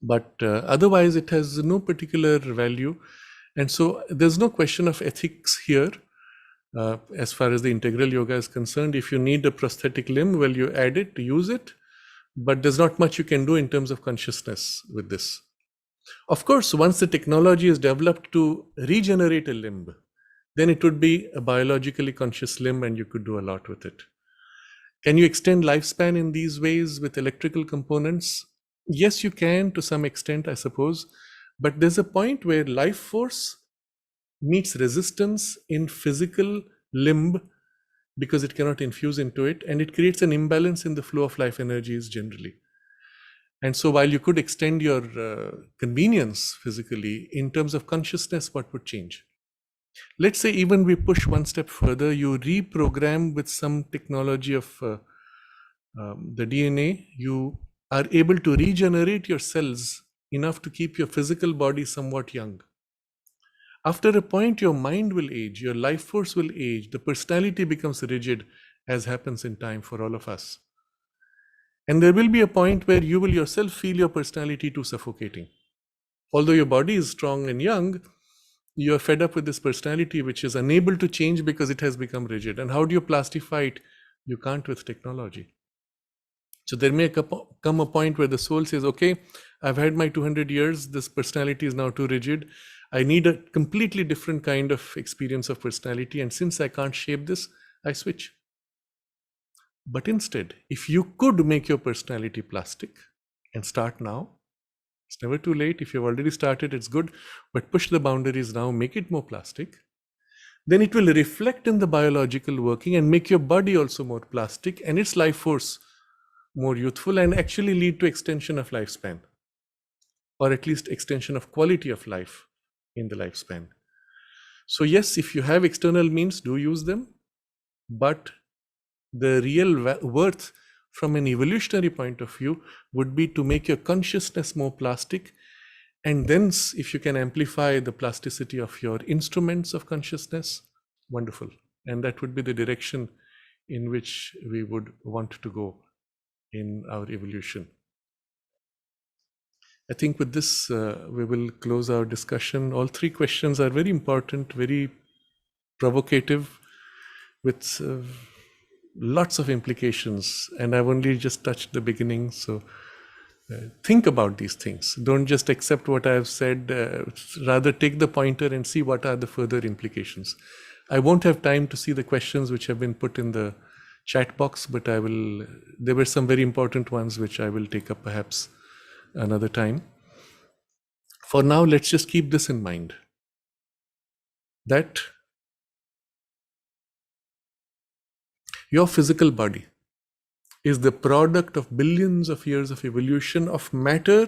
But otherwise, it has no particular value. And so there's no question of ethics here. As far as the integral yoga is concerned, if you need a prosthetic limb, well, you add it, use it. But there's not much you can do in terms of consciousness with this. Of course, once the technology is developed to regenerate a limb, then it would be a biologically conscious limb and you could do a lot with it. Can you extend lifespan in these ways with electrical components? Yes, you can to some extent, I suppose. But there's a point where life force meets resistance in physical limb because it cannot infuse into it, and it creates an imbalance in the flow of life energies generally. And so while you could extend your convenience physically, in terms of consciousness, what would change? Let's say even we push one step further, you reprogram with some technology of the DNA, you are able to regenerate your cells enough to keep your physical body somewhat young. After a point, your mind will age, your life force will age, the personality becomes rigid, as happens in time for all of us. And there will be a point where you will yourself feel your personality too suffocating. Although your body is strong and young, you are fed up with this personality which is unable to change because it has become rigid. And how do you plastify it? You can't with technology. So there may come a point where the soul says, okay, I've had my 200 years, this personality is now too rigid. I need a completely different kind of experience of personality. And since I can't shape this, I switch. But instead, if you could make your personality plastic and start now, it's never too late. If you've already started, it's good, but push the boundaries now, make it more plastic. Then it will reflect in the biological working and make your body also more plastic and its life force more youthful, and actually lead to extension of lifespan, or at least extension of quality of life in the lifespan. So yes, if you have external means, do use them, but the real worth from an evolutionary point of view would be to make your consciousness more plastic, and thence if you can amplify the plasticity of your instruments of consciousness, wonderful. And that would be the direction in which we would want to go in our evolution. I think with this, we will close our discussion. All three questions are very important, very provocative, with lots of implications. And I've only just touched the beginning. So think about these things. Don't just accept what I have said. Rather take the pointer and see what are the further implications. I won't have time to see the questions which have been put in the chat box, but there were some very important ones which I will take up perhaps another time. For now, let's just keep this in mind, that your physical body is the product of billions of years of evolution of matter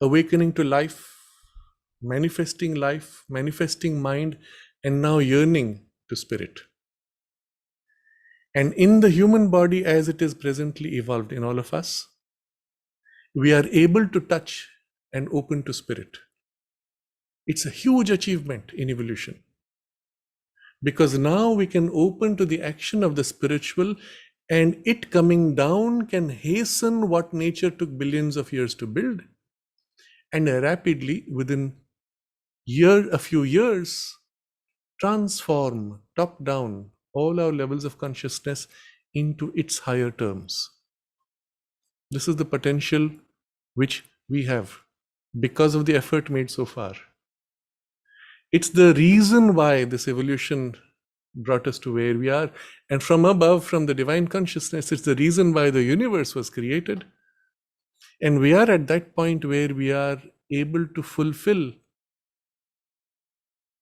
awakening to life, manifesting mind, and now yearning to spirit. And in the human body as it is presently evolved in all of us, we are able to touch and open to spirit. It's a huge achievement in evolution, because now we can open to the action of the spiritual, and it coming down can hasten what nature took billions of years to build, and rapidly within a few years transform top down all our levels of consciousness into its higher terms. This is the potential which we have because of the effort made so far. It's the reason why this evolution brought us to where we are. And from above, from the divine consciousness, it's the reason why the universe was created. And we are at that point where we are able to fulfill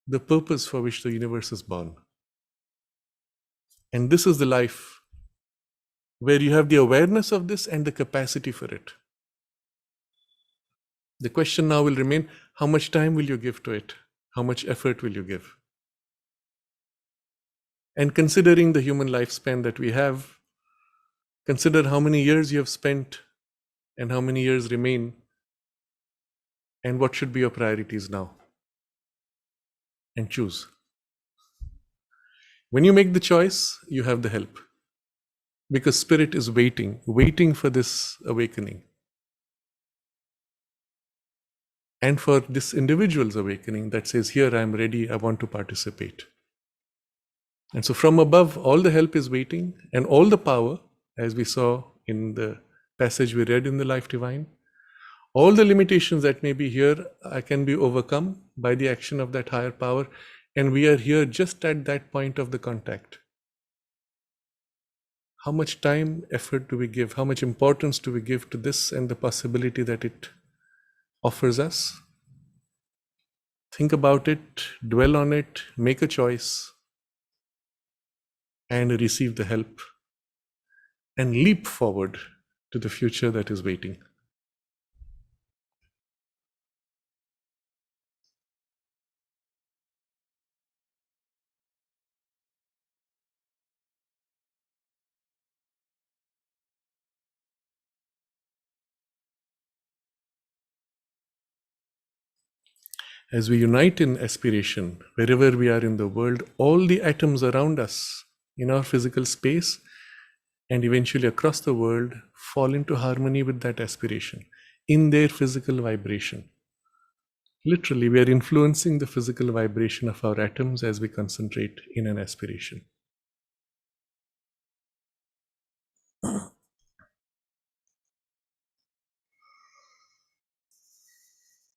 the purpose for which the universe is born. And this is the life where you have the awareness of this and the capacity for it. The question now will remain, how much time will you give to it? How much effort will you give? And considering the human lifespan that we have, consider how many years you have spent and how many years remain, and what should be your priorities now. And choose. When you make the choice, you have the help. Because spirit is waiting for this awakening. and for this individual's awakening that says, here, I'm ready, I want to participate. And so from above, all the help is waiting, and all the power, as we saw in the passage we read in the Life Divine, all the limitations that may be here can be overcome by the action of that higher power. And we are here just at that point of the contact. How much time, effort do we give? How much importance do we give to this and the possibility that it offers us? Think about it, dwell on it, make a choice, and receive the help, and leap forward to the future that is waiting. As we unite in aspiration, wherever we are in the world, all the atoms around us, in our physical space, and eventually across the world, fall into harmony with that aspiration, in their physical vibration. Literally, we are influencing the physical vibration of our atoms as we concentrate in an aspiration.